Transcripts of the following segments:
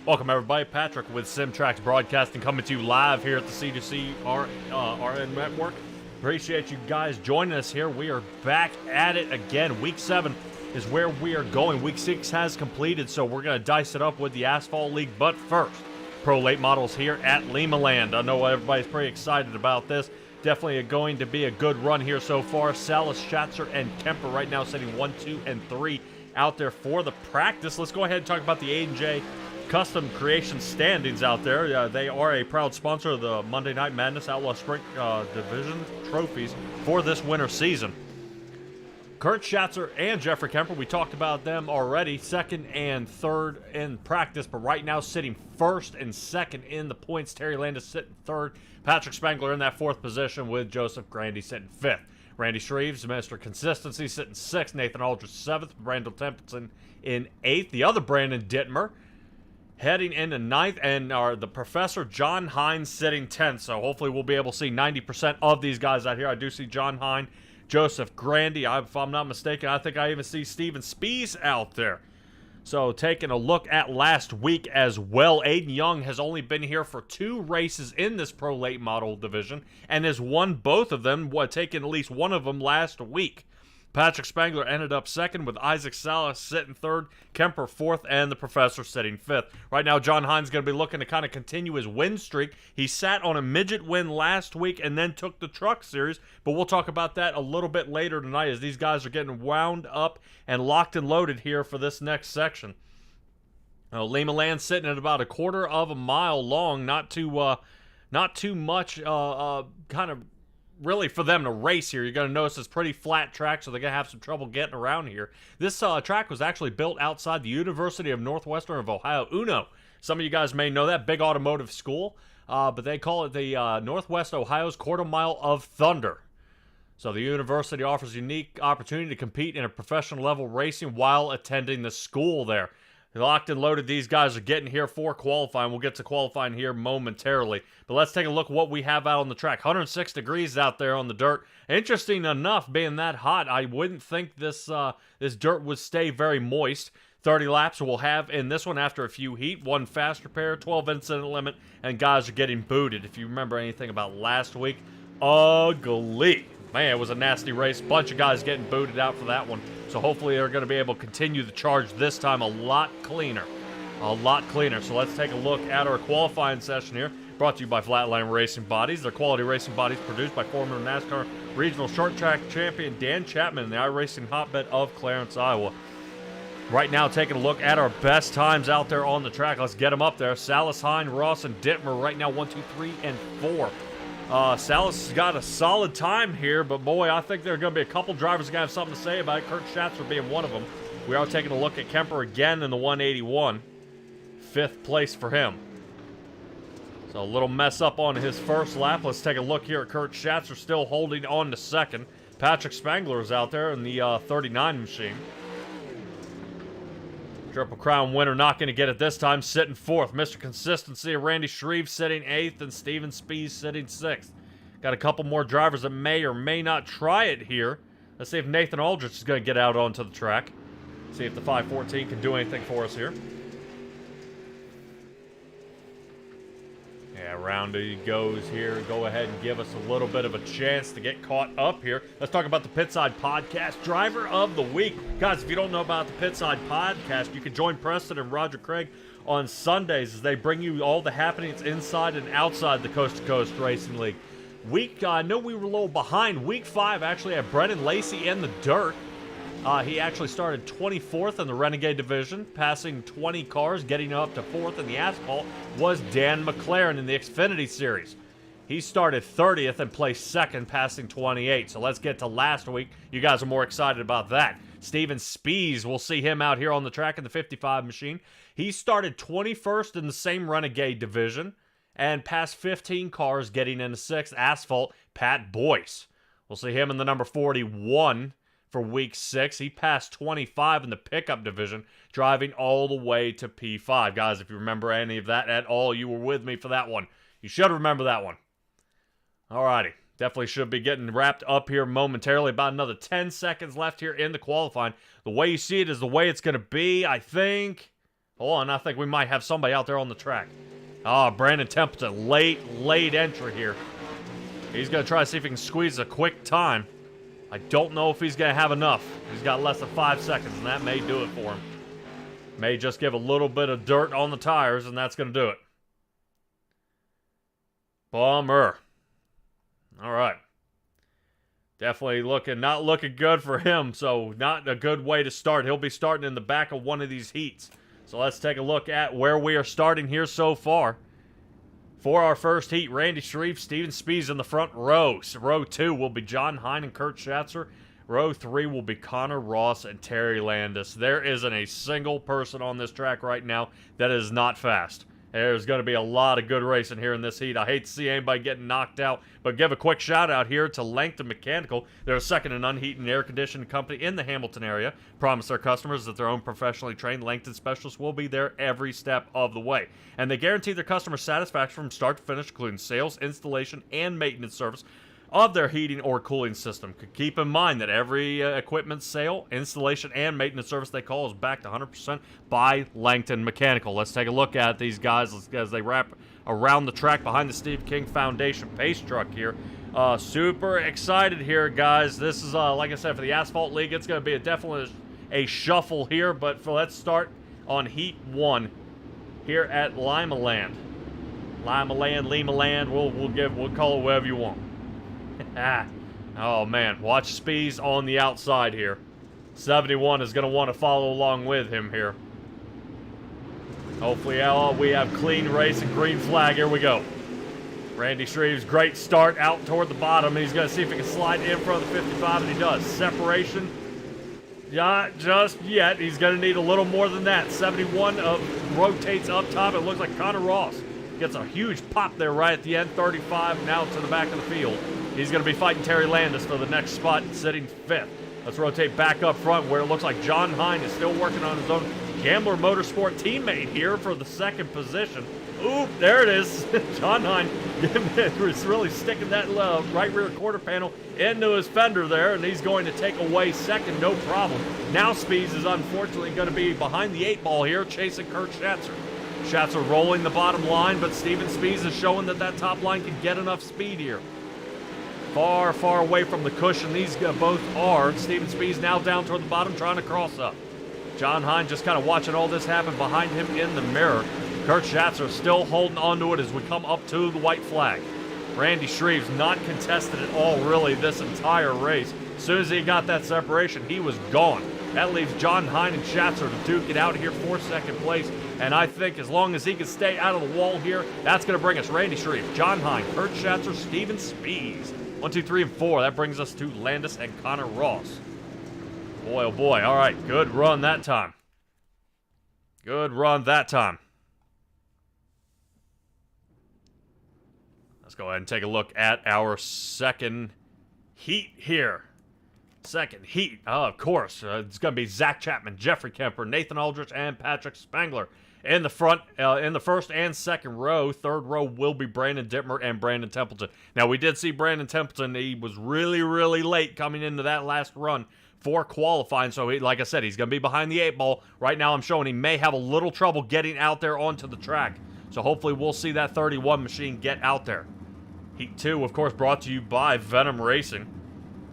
Welcome, everybody. Patrick with SimTrax Broadcasting coming to you live here at the C2C RN Network. Appreciate you guys joining us here. We are back at it again. Week 7 is where we are going. Week 6 has completed, so we're going to dice it up with the Asphalt League. But first, Pro Late Models here at Limaland. I know everybody's pretty excited about this. Definitely going to be a good run here so far. Salas, Schatzer, and Kemper right now sitting 1, 2, and 3 out there for the practice. Let's go ahead and talk about the A&J Custom Creation standings out there. They are a proud sponsor of the Monday Night Madness Outlaw Sprint Division trophies for this winter season. Kurt Schatzer and Jeffrey Kemper, we talked about them already, second and third in practice, but right now sitting first and second in the points. Terry Landis sitting third, Patrick Spangler in that fourth position with Joseph Grandy sitting fifth. Randy Shreves, Mr. Consistency, sitting sixth. Nathan Aldridge, seventh. Brandon Templeton in eighth. The other Brandon Dittmer heading into ninth, and the Professor John Hines sitting 10th. So hopefully we'll be able to see 90% of these guys out here. I do see John Hine, Joseph Grandy. If I'm not mistaken, I think I even see Steven Spees out there. So taking a look at last week as well, Aiden Young has only been here for 2 races in this Pro Late Model division and has won both of them, taking at least one of them last week. Patrick Spangler ended up second with Isaac Salas sitting third, Kemper fourth, and the Professor sitting fifth. Right now, John Hines going to be looking to kind of continue his win streak. He sat on a Midget win last week and then took the Truck Series, but we'll talk about that a little bit later tonight as these guys are getting wound up and locked and loaded here for this next section. Limaland sitting at about a quarter of a mile long, not too much kind of really for them to race here. You're going to notice it's pretty flat track, so they're going to have some trouble getting around here. This track was actually built outside the University of Northwestern of Ohio, UNO. Some of you guys may know that, big automotive school, but they call it the Northwest Ohio's Quarter Mile of Thunder. So the university offers a unique opportunity to compete in a professional level racing while attending the school there. Locked and loaded, these guys are getting here for qualifying. We'll get to qualifying here momentarily. But let's take a look at what we have out on the track. 106 degrees out there on the dirt. Interesting enough, being that hot, I wouldn't think this dirt would stay very moist. 30 laps we'll have in this one after a few heat. 1 fast repair, 12 incident limit, and guys are getting booted. If you remember anything about last week, ugly. Man, it was a nasty race. Bunch of guys getting booted out for that one. So hopefully they're going to be able to continue the charge this time a lot cleaner. A lot cleaner. So let's take a look at our qualifying session here. Brought to you by Flatline Racing Bodies. They're quality racing bodies produced by former NASCAR Regional Short Track Champion Dan Chapman in the iRacing hotbed of Clarence, Iowa. Right now, taking a look at our best times out there on the track. Let's get them up there. Salas, Hine, Ross, and Dittmer right now 1, 2, 3, and 4. Salas has got a solid time here, but boy, I think there are going to be a couple drivers going to have something to say about it. Kurt Schatzer being one of them. We are taking a look at Kemper again in the 181. 5th place for him. So a little mess up on his first lap. Let's take a look here at Kurt Schatzer still holding on to second. Patrick Spangler is out there in the 39 machine. Triple Crown winner not going to get it this time, sitting 4th. Mr. Consistency, Randy Shreve sitting 8th, and Steven Spees sitting 6th. Got a couple more drivers that may or may not try it here. Let's see if Nathan Aldridge is going to get out onto the track. See if the 514 can do anything for us here. Yeah, around he goes here. Go ahead and give us a little bit of a chance to get caught up here. Let's talk about the Pitside Podcast Driver of the Week. Guys, if you don't know about the Pitside Podcast, you can join Preston and Roger Craig on Sundays as they bring you all the happenings inside and outside the Coast to Coast Racing League. I know we were a little behind. Week 5 actually had Brennan Lacey in the dirt. He actually started 24th in the Renegade Division, passing 20 cars, getting up to 4th in the Asphalt, was Dan McLaren in the Xfinity Series. He started 30th and placed 2nd, passing 28. So let's get to last week. You guys are more excited about that. Steven Spees, we'll see him out here on the track in the 55 machine. He started 21st in the same Renegade Division and passed 15 cars, getting into 6th. Asphalt, Pat Boyce. We'll see him in the number 41. For week 6. He passed 25 in the pickup division, driving all the way to P5. Guys, if you remember any of that at all, you were with me for that one. You should remember that one. Alrighty. Definitely should be getting wrapped up here momentarily. About another 10 seconds left here in the qualifying. The way you see it is the way it's going to be, I think. Hold on, I think we might have somebody out there on the track. Ah, Brandon Templeton, late entry here. He's going to try to see if he can squeeze a quick time. I don't know if he's going to have enough. He's got less than 5 seconds, and that may do it for him. May just give a little bit of dirt on the tires, and that's going to do it. Bummer. All right. Definitely not looking good for him, so not a good way to start. He'll be starting in the back of one of these heats. So let's take a look at where we are starting here so far. For our first heat, Randy Shreve, Steven Spies in the front row. So row 2 will be John Hine and Kurt Schatzer. Row 3 will be Connor Ross and Terry Landis. There isn't a single person on this track right now that is not fast. There's going to be a lot of good racing here in this heat. I hate to see anybody getting knocked out, but give a quick shout out here to Langton Mechanical. They're a second and unheated and air conditioning company in the Hamilton area. Promise their customers that their own professionally trained Langton specialists will be there every step of the way. And they guarantee their customer satisfaction from start to finish, including sales, installation, and maintenance service of their heating or cooling system. Keep in mind that every equipment sale, installation, and maintenance service they call is backed 100% by Langton Mechanical. Let's take a look at these guys as they wrap around the track behind the Steve King Foundation pace truck here. Super excited here, guys. This is, like I said, for the Asphalt League, it's going to be definitely a shuffle here, but let's start on Heat 1 here at Lima Land. Lima Land, we'll call it whatever you want. Oh man, watch Spies on the outside here. 71 is going to want to follow along with him here. Hopefully we have clean race and green flag. Here we go. Randy Shreve's great start out toward the bottom. He's going to see if he can slide in front of the 55, and he does. Separation, not just yet. He's going to need a little more than that. 71 rotates up top. It looks like Connor Ross gets a huge pop there right at the end. 35 now to the back of the field. He's going to be fighting Terry Landis for the next spot, sitting 5th. Let's rotate back up front where it looks like John Hine is still working on his own Gambler Motorsport teammate here for the 2nd position. Oop, there it is. John Hine is really sticking that right rear quarter panel into his fender there, and he's going to take away 2nd, no problem. Now Spies is unfortunately going to be behind the 8 ball here, chasing Kurt Schatzer. Schatzer rolling the bottom line, but Steven Spies is showing that top line can get enough speed here. Far, far away from the cushion these both are. Steven Spies now down toward the bottom, trying to cross up. John Hine just kind of watching all this happen behind him in the mirror. Kurt Schatzer still holding onto it as we come up to the white flag. Randy Shreve's not contested at all, really, this entire race. As soon as he got that separation, he was gone. That leaves John Hine and Schatzer to duke it out here for 2nd place. And I think as long as he can stay out of the wall here, that's going to bring us Randy Shreve, John Hine, Kurt Schatzer, Steven Spies. 1, 2, 3, and 4. That brings us to Landis and Connor Ross. Boy, oh boy. All right, good run that time. Good run that time. Let's go ahead and take a look at our 2nd heat here. 2nd heat, of course. It's going to be Zach Chapman, Jeffrey Kemper, Nathan Aldrich, and Patrick Spangler. In the front, in the 1st and 2nd row. 3rd row will be Brandon Dittmer and Brandon Templeton. Now, we did see Brandon Templeton. He was really, really late coming into that last run for qualifying. So, like I said, he's going to be behind the 8 ball. Right now, I'm showing he may have a little trouble getting out there onto the track. So, hopefully, we'll see that 31 machine get out there. Heat 2, of course, brought to you by Venom Racing.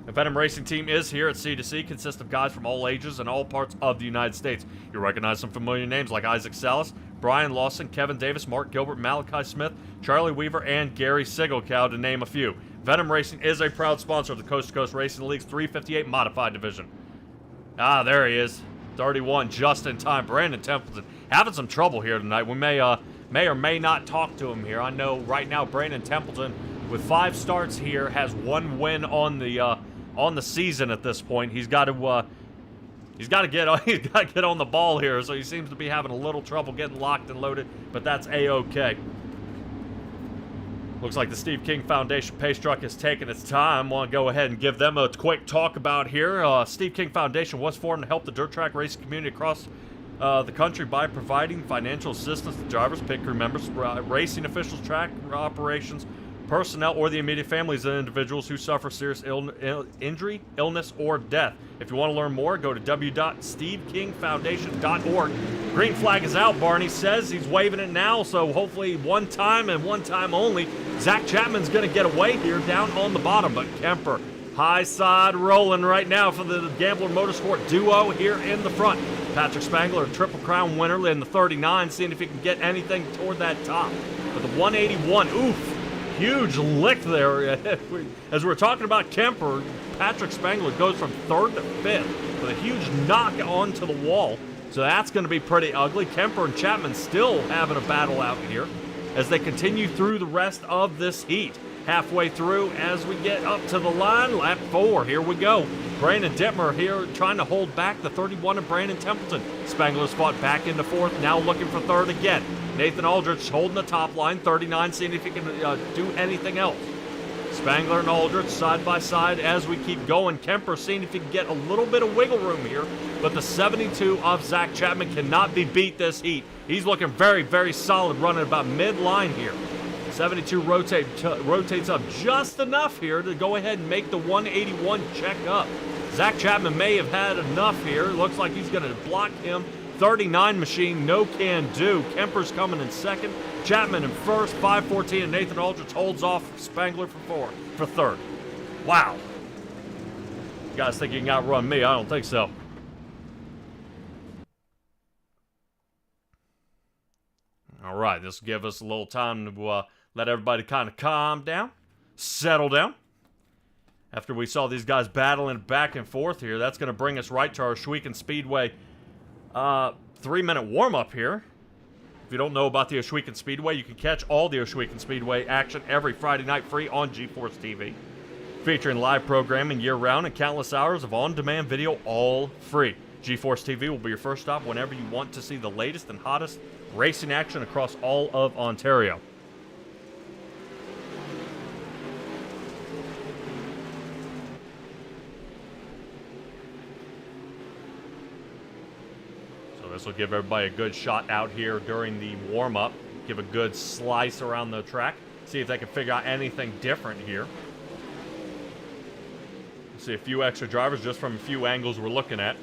The Venom Racing team is here at C2C, consists of guys from all ages and all parts of the United States. You recognize some familiar names like Isaac Salas, Brian Lawson, Kevin Davis, Mark Gilbert, Malachi Smith, Charlie Weaver, and Gary Sigelkow, to name a few. Venom Racing is a proud sponsor of the Coast to Coast Racing League's 358 Modified Division. Ah, there he is. 31, just in time. Brandon Templeton having some trouble here tonight. We may or may not talk to him here. I know right now Brandon Templeton, with 5 starts here, has 1 win on the season at this point. He's got to get on the ball here, so he seems to be having a little trouble getting locked and loaded, but that's A-okay. Looks like the Steve King Foundation pace truck is taking its time. Want to go ahead and give them a quick talk about here. Steve King Foundation was formed to help the dirt track racing community across the country by providing financial assistance to drivers, pit crew members, racing officials, track operations, personnel, or the immediate families of individuals who suffer serious injury, illness, or death. If you want to learn more, go to w.stevekingfoundation.org. Green flag is out, Barney says. He's waving it now, so hopefully one time and one time only. Zach Chapman's going to get away here down on the bottom, but Kemper, high side rolling right now for the Gambler Motorsport duo here in the front. Patrick Spangler, Triple Crown winner in the 39, seeing if he can get anything toward that top. But the 181, oof, huge lick there. As we're talking about Kemper, Patrick Spangler goes from 3rd to 5th with a huge knock onto the wall. So that's going to be pretty ugly. Kemper and Chapman still having a battle out here as they continue through the rest of this heat. Halfway through as we get up to the line, lap 4, here we go. Brandon Dittmer here trying to hold back the 31 of Brandon Templeton. Spangler's fought back into 4th, now looking for 3rd again. Nathan Aldrich holding the top line, 39, seeing if he can do anything else. Spangler and Aldrich side by side as we keep going. Kemper seeing if he can get a little bit of wiggle room here, but the 72 of Zach Chapman cannot be beat this heat. He's looking very, very solid, running about mid-line here. 72 rotates up just enough here to go ahead and make the 181 check up. Zach Chapman may have had enough here. Looks like he's going to block him. 39 machine, no can do. Kemper's coming in 2nd. Chapman in 1st, 514, and Nathan Aldrich holds off Spangler for 3rd. Wow. You guys think you can outrun me? I don't think so. All right, this will give us a little time to let everybody kind of calm down, settle down. After we saw these guys battling back and forth here, that's going to bring us right to our Ohsweken Speedway 3-minute warm-up here. If you don't know about the Ohsweken Speedway, you can catch all the Ohsweken Speedway action every Friday night free on GeForce TV. Featuring live programming year-round and countless hours of on-demand video, all free. GeForce TV will be your first stop whenever you want to see the latest and hottest racing action across all of Ontario. So this will give everybody a good shot out here during the warm-up. Give a good slice around the track. See if they can figure out anything different here. See a few extra drivers just from a few angles we're looking at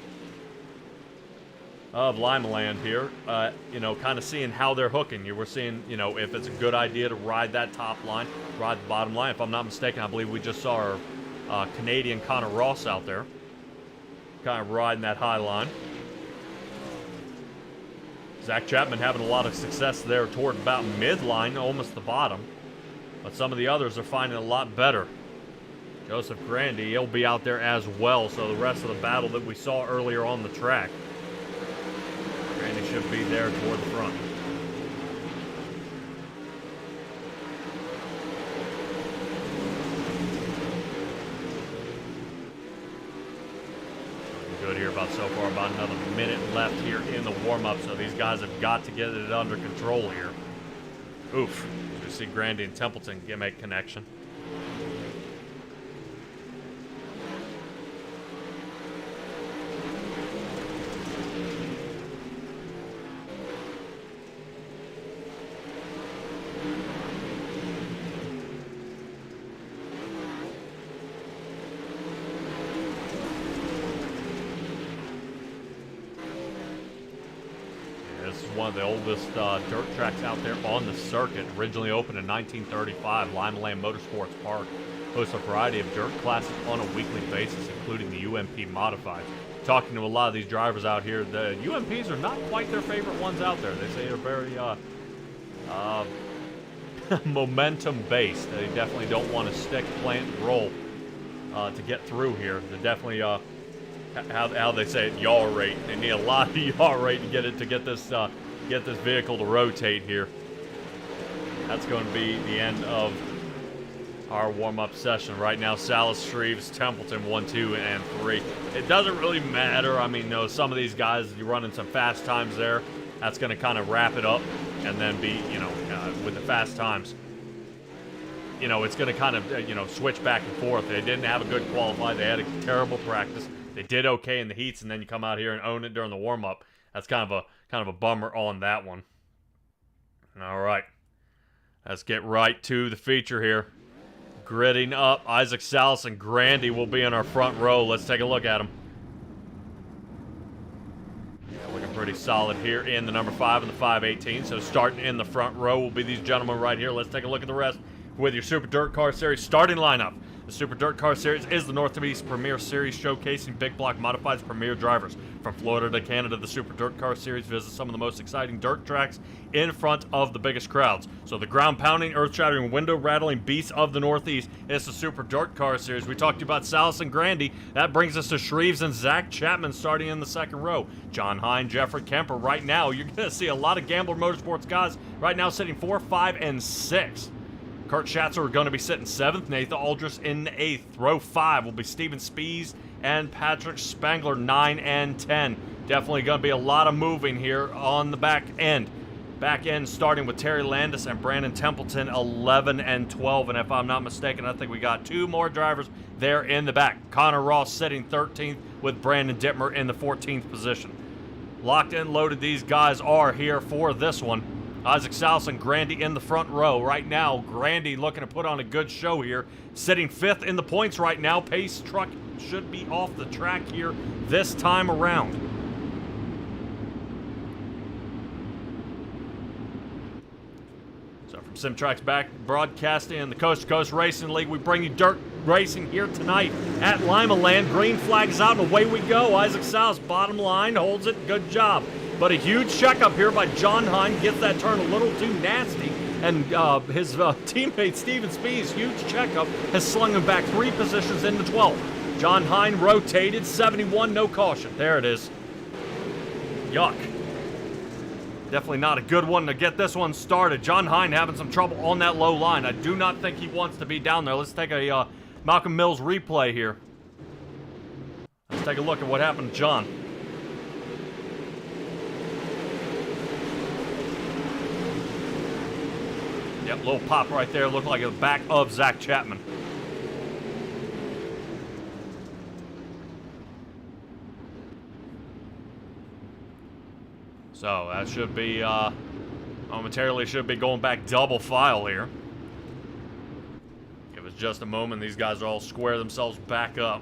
of Lima Land here, you know, kind of seeing how they're hooking you. We're seeing, you know, if it's a good idea to ride that top line, ride the bottom line. If I'm not mistaken, I believe we just saw our Canadian Connor Ross out there, kind of riding that high line. Zach Chapman having a lot of success there toward about midline, almost the bottom. But some of the others are finding it a lot better. Joseph Grandy, he'll be out there as well, so the rest of the battle that we saw earlier on the track. Grandy should be there toward the front. Good here about so far, about another minute left here in the warm-up, so these guys have got to get it under control here. Oof. You see Grandy and Templeton make connection. One of the oldest dirt tracks out there on the circuit. Originally opened in 1935, Lima Land Motorsports Park hosts a variety of dirt classes on a weekly basis, including the UMP Modified. Talking to a lot of these drivers out here, the UMPs are not quite their favorite ones out there. They say they're very momentum-based. They definitely don't want to stick, plant, and roll to get through here. They're definitely how they say it, yaw rate. They need a lot of yaw rate to get this vehicle to rotate here. That's going to be the end of our warm-up session. Right now, Salas, Shreves, Templeton 1, 2, and 3. It doesn't really matter. I mean, no, some of these guys, you're running some fast times there. That's going to kind of wrap it up, and then be, you know, with the fast times, you know, it's going to kind of, you know, switch back and forth. They didn't have a good qualify. They had a terrible practice. They did okay in the heats, and then you come out here and own it during the warm-up. That's kind of a bummer on that one. All right. Let's get right to the feature here. Gridding up, Isaac Salas and Grandy will be in our front row. Let's take a look at them. Yeah, looking pretty solid here in the number 5 and the 518. So starting in the front row will be these gentlemen right here. Let's take a look at the rest with your Super Dirt Car Series starting lineup. The Super Dirt Car Series is the Northeast Premier Series showcasing big block modifieds premier drivers. From Florida to Canada, the Super Dirt Car Series visits some of the most exciting dirt tracks in front of the biggest crowds. So the ground-pounding, earth-shattering, window-rattling beasts of the Northeast is the Super Dirt Car Series. We talked to you about Salas and Grandy. That brings us to Shreves and Zach Chapman starting in the second row. John Hine, Jeffrey Kemper. Right now, you're going to see a lot of Gambler Motorsports guys right now sitting 4, 5, and 6. Kurt Schatzer are going to be sitting 7th. Nathan Aldris in 8th. Row 5 will be Steven Spies and Patrick Spangler, 9 and 10. Definitely going to be a lot of moving here on the back end. Back end starting with Terry Landis and Brandon Templeton, 11 and 12. And if I'm not mistaken, I think we got 2 more drivers there in the back. Connor Ross sitting 13th with Brandon Dittmer in the 14th position. Locked and loaded these guys are here for this one. Isaac Salas and Grandy in the front row. Right now, Grandy looking to put on a good show here. Sitting 5th in the points right now. Pace truck should be off the track here this time around. So from Simtrack's back broadcasting in the Coast to Coast Racing League, we bring you dirt racing here tonight at Lima Land. Green flags out and away we go. Isaac Salas, bottom line, holds it. Good job. But a huge checkup here by John Hine gets that turn a little too nasty. And his teammate Steven Spies' huge checkup has slung him back 3 positions into 12th. John Hine rotated, 71, no caution. There it is. Yuck. Definitely not a good one to get this one started. John Hine having some trouble on that low line. I do not think he wants to be down there. Let's take a Malcolm Mills replay here. Let's take a look at what happened to John. Yep, little pop right there. Looked like the back of Zach Chapman. So that should be, momentarily should be going back double file here. Give us just a moment. These guys will all square themselves back up.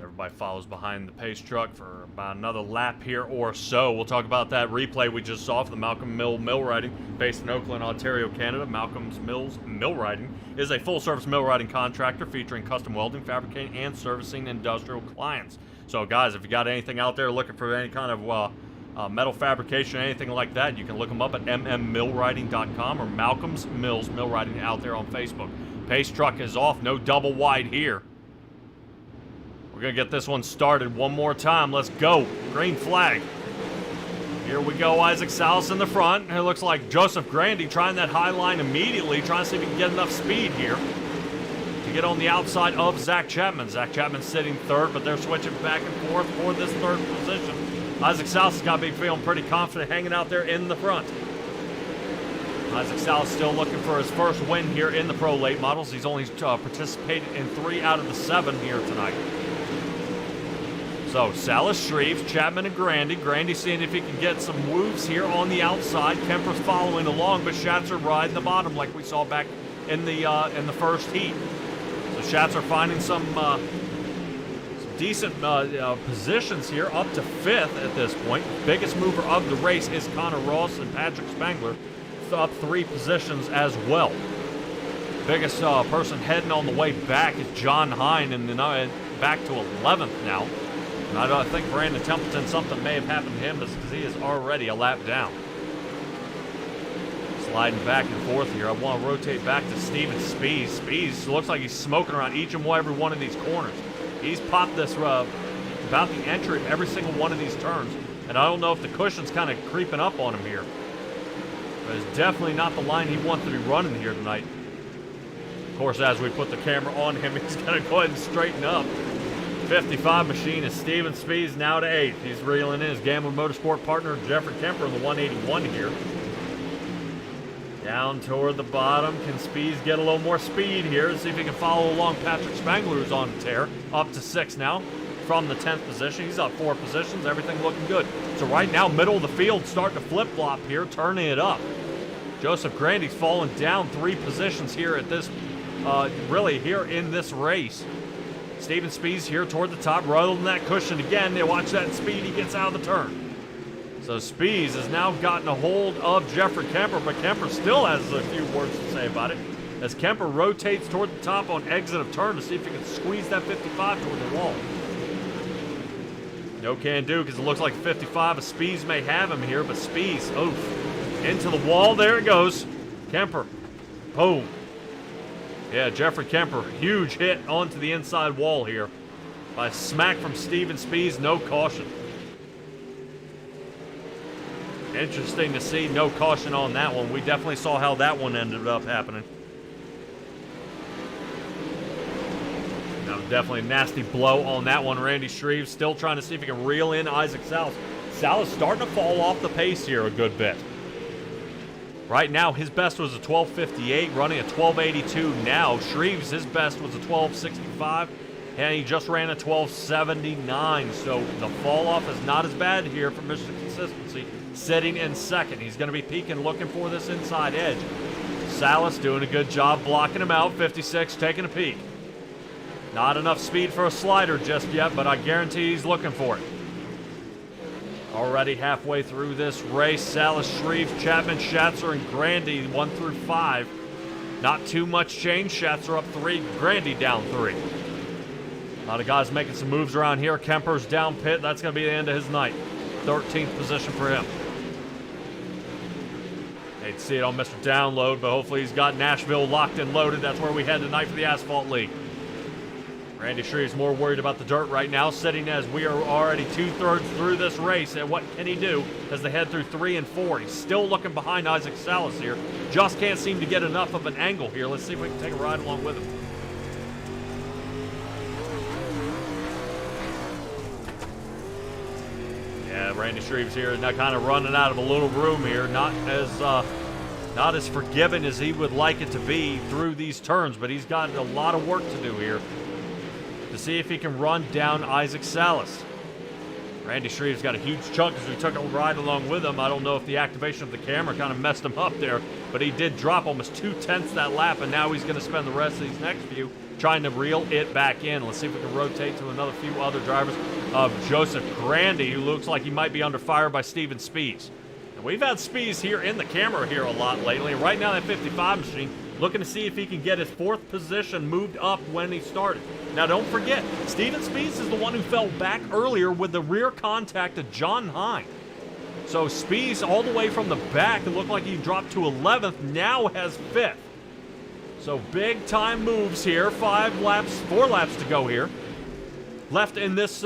Everybody follows behind the pace truck for about another lap here or so. We'll talk about that replay we just saw for the Malcolm Mill Riding, based in Oakland, Ontario, Canada. Malcolm's Mills Mill Riding is a full-service mill riding contractor featuring custom welding, fabricating, and servicing industrial clients. So, guys, if you got anything out there looking for any kind of metal fabrication, anything like that, you can look them up at mmmillriding.com or Malcolm's Mills Mill Riding out there on Facebook. Pace truck is off, no double wide here. We're going to get this one started one more time. Let's go. Green flag. Here we go. Isaac Salas in the front. It looks like Joseph Grandy trying that high line immediately, trying to see if he can get enough speed here to get on the outside of Zach Chapman. Zach Chapman sitting 3rd, but they're switching back and forth for this 3rd position. Isaac Salas has got to be feeling pretty confident hanging out there in the front. Isaac Salas still looking for his first win here in the Pro Late Models. He's only participated in 3 out of the 7 here tonight. So, Salas, Shreves, Chapman, and Grandy. Grandy seeing if he can get some moves here on the outside. Kemper's following along, but Schatzer riding the bottom like we saw back in the first heat. So Schatzer finding some decent positions here, up to 5th at this point. Biggest mover of the race is Connor Ross and Patrick Spangler, up 3 positions as well. Biggest person heading on the way back is John Hine, and then back to 11th now. And I think Brandon Templeton, something may have happened to him because he is already a lap down. Sliding back and forth here. I want to rotate back to Steven Spies. Spies looks like he's smoking around each and every one of these corners. He's popped this about the entry of every single one of these turns. And I don't know if the cushion's kind of creeping up on him here. But it's definitely not the line he wants to be running here tonight. Of course, as we put the camera on him, he's going to go ahead and straighten up. 55 machine is Steven Spies now to 8th. He's reeling in his Gambler Motorsport partner, Jeffrey Kemper, in the 181 here. Down toward the bottom. Can Spies get a little more speed here? See if he can follow along Patrick Spangler, who's on the tear. Up to 6th now. from the 10th position. He's up 4 positions, everything looking good. So right now, middle of the field, starting to flip-flop here, turning it up. Joseph Grandy's fallen down 3 positions here at this, really here in this race. Steven Speed's here toward the top, rolling that cushion again. They watch that speed, he gets out of the turn. So Spees has now gotten a hold of Jeffrey Kemper, but Kemper still has a few words to say about it as Kemper rotates toward the top on exit of turn to see if he can squeeze that 55 toward the wall. No can do because it looks like 55 of Spees may have him here, but Spees, oof, into the wall. There it goes. Kemper, boom. Yeah, Jeffrey Kemper, huge hit onto the inside wall here by a smack from Steven Spees, no caution. Interesting to see no caution on that one. We definitely saw how that one ended up happening. No, definitely a nasty blow on that one. Randy Shreve still trying to see if he can reel in Isaac Salas. Salas starting to fall off the pace here a good bit. Right now, his best was a 12:58, running a 12:82 now. Shreve's, his best was a 12:65, and he just ran a 12:79. So the fall off is not as bad here for Mr. Consistency. Sitting in second. He's going to be peeking, looking for this inside edge. Salas doing a good job blocking him out. 56 taking a peek. Not enough speed for a slider just yet, but I guarantee he's looking for it. Already halfway through this race, Salas, Shreve, Chapman, Schatzer, and Grandy 1 through 5. Not too much change. Schatzer up 3, Grandy down 3. A lot of guys making some moves around here. Kemper's down pit. That's going to be the end of his night. 13th position for him. Hate to see it on Mr. Download, but hopefully he's got Nashville locked and loaded. That's where we head tonight for the Asphalt League. Randy Shreve's more worried about the dirt right now, sitting as we are already 2/3 through this race. And what can he do as they head through 3 and 4? He's still looking behind Isaac Salas here. Just can't seem to get enough of an angle here. Let's see if we can take a ride along with him. Yeah, Randy Shreve's here, now kind of running out of a little room here. Not as forgiving as he would like it to be through these turns, but he's got a lot of work to do here to see if he can run down Isaac Salas. Randy Shreve's got a huge chunk as we took a ride along with him. I don't know if the activation of the camera kind of messed him up there, but he did drop almost 2/10 that lap, and now he's going to spend the rest of these next few trying to reel it back in. Let's see if we can rotate to another few other drivers. Joseph Grandy, who looks like he might be under fire by Steven Spees. And we've had Spees here in the camera here a lot lately. Right now, that 55 machine, looking to see if he can get his 4th position moved up when he started. Now, don't forget, Steven Spees is the one who fell back earlier with the rear contact to John Hine. So Spees, all the way from the back, it looked like he dropped to 11th, now has 5th. So big time moves here. 4 laps to go here. Left in this,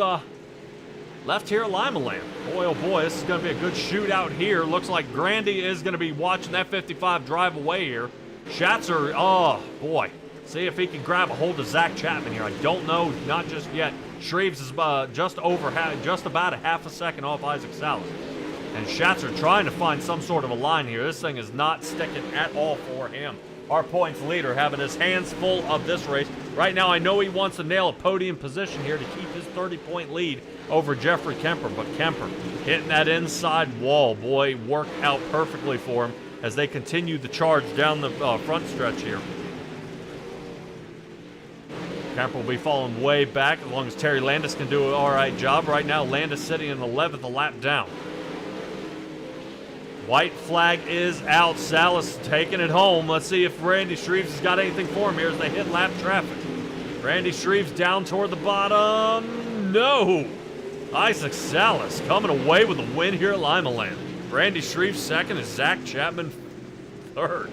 left here at Lima Land. Boy, oh boy, this is going to be a good shootout here. Looks like Grandy is going to be watching that 55 drive away here. Schatzer, oh boy. See if he can grab a hold of Zach Chapman here. I don't know, not just yet. Shreves is just about a half a second off Isaac Salas. And Schatzer trying to find some sort of a line here. This thing is not sticking at all for him. Our points leader having his hands full of this race. Right now, I know he wants to nail a podium position here to keep his 30-point lead over Jeffrey Kemper, but Kemper hitting that inside wall, boy, worked out perfectly for him as they continue the charge down the front stretch here. Kemper will be falling way back as long as Terry Landis can do an all right job. Right now, Landis sitting in 11th, a lap down. White flag is out. Salas taking it home. Let's see if Randy Shreves has got anything for him here as they hit lap traffic. Randy Shreves down toward the bottom. No! Isaac Salas coming away with a win here at Lima Land. Randy Shreves second and Zach Chapman third.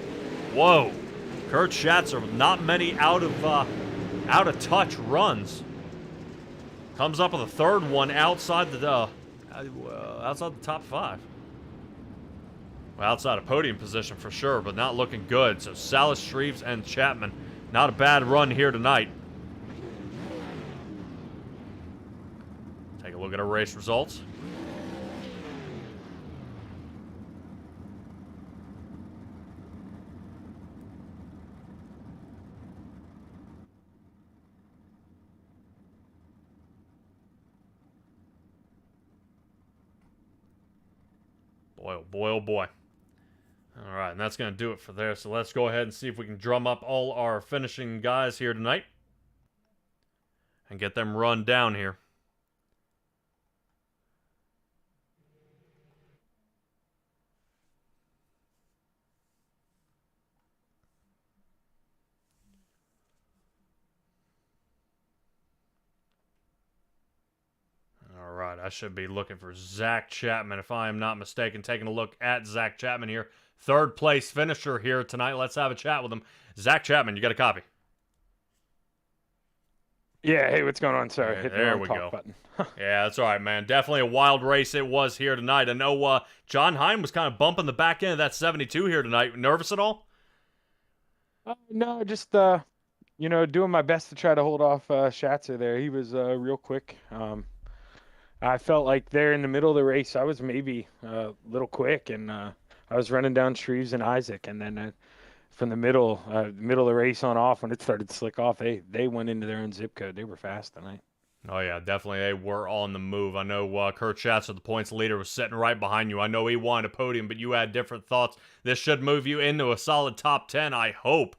Whoa. Kurt Schatzer with not many out of touch runs. Comes up with a third one outside the top 5. Well, outside of podium position for sure, but not looking good. So Salas, Shreves, and Chapman, not a bad run here tonight. Take a look at our race results. Boy, oh boy, oh boy. All right, and that's going to do it for there. So let's go ahead and see if we can drum up all our finishing guys here tonight and get them run down here. All right, I should be looking for Zach Chapman, if I am not mistaken. Taking a look at Zach Chapman here. Third place finisher here tonight. Let's have a chat with him. Zach Chapman, you got a copy? Yeah, hey, what's going on? Sorry, Yeah, hit the there wrong we talk go. button. Yeah, that's all right, man. Definitely a wild race it was here tonight. I know John Hine was kind of bumping the back end of that 72 here tonight. Nervous at all? No, just doing my best to try to hold off Schatzer there. He was real quick. I felt like there in the middle of the race, I was maybe a little quick, and I was running down Shreves and Isaac, and then from the middle of the race on off, when it started to slick off, they went into their own zip code. They were fast tonight. Oh, yeah, definitely. They were on the move. I know Kurt Schatzer, the points leader, was sitting right behind you. I know he wanted a podium, but you had different thoughts. This should move you into a solid top 10, I hope.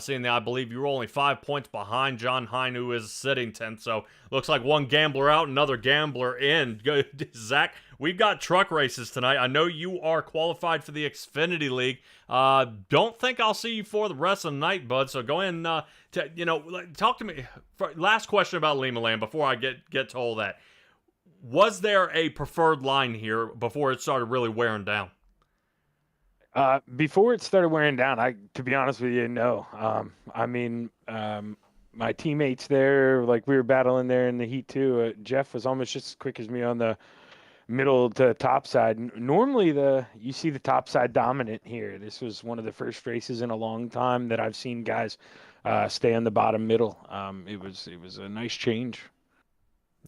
Seeing that I believe you were only 5 points behind John Hine, who is sitting 10th. So looks like one gambler out, another gambler in. Zach, we've got truck races tonight. I know you are qualified for the Xfinity League. Don't think I'll see you for the rest of the night, bud. So go ahead and talk to me. Last question about Lima Land before I get to all that. Was there a preferred line here before it started really wearing down? Before it started wearing down, to be honest with you, no. My teammates there, like we were battling there in the heat too. Jeff was almost just as quick as me on the middle to top side. Normally, you see the top side dominant here. This was one of the first races in a long time that I've seen guys stay on the bottom middle. It was a nice change.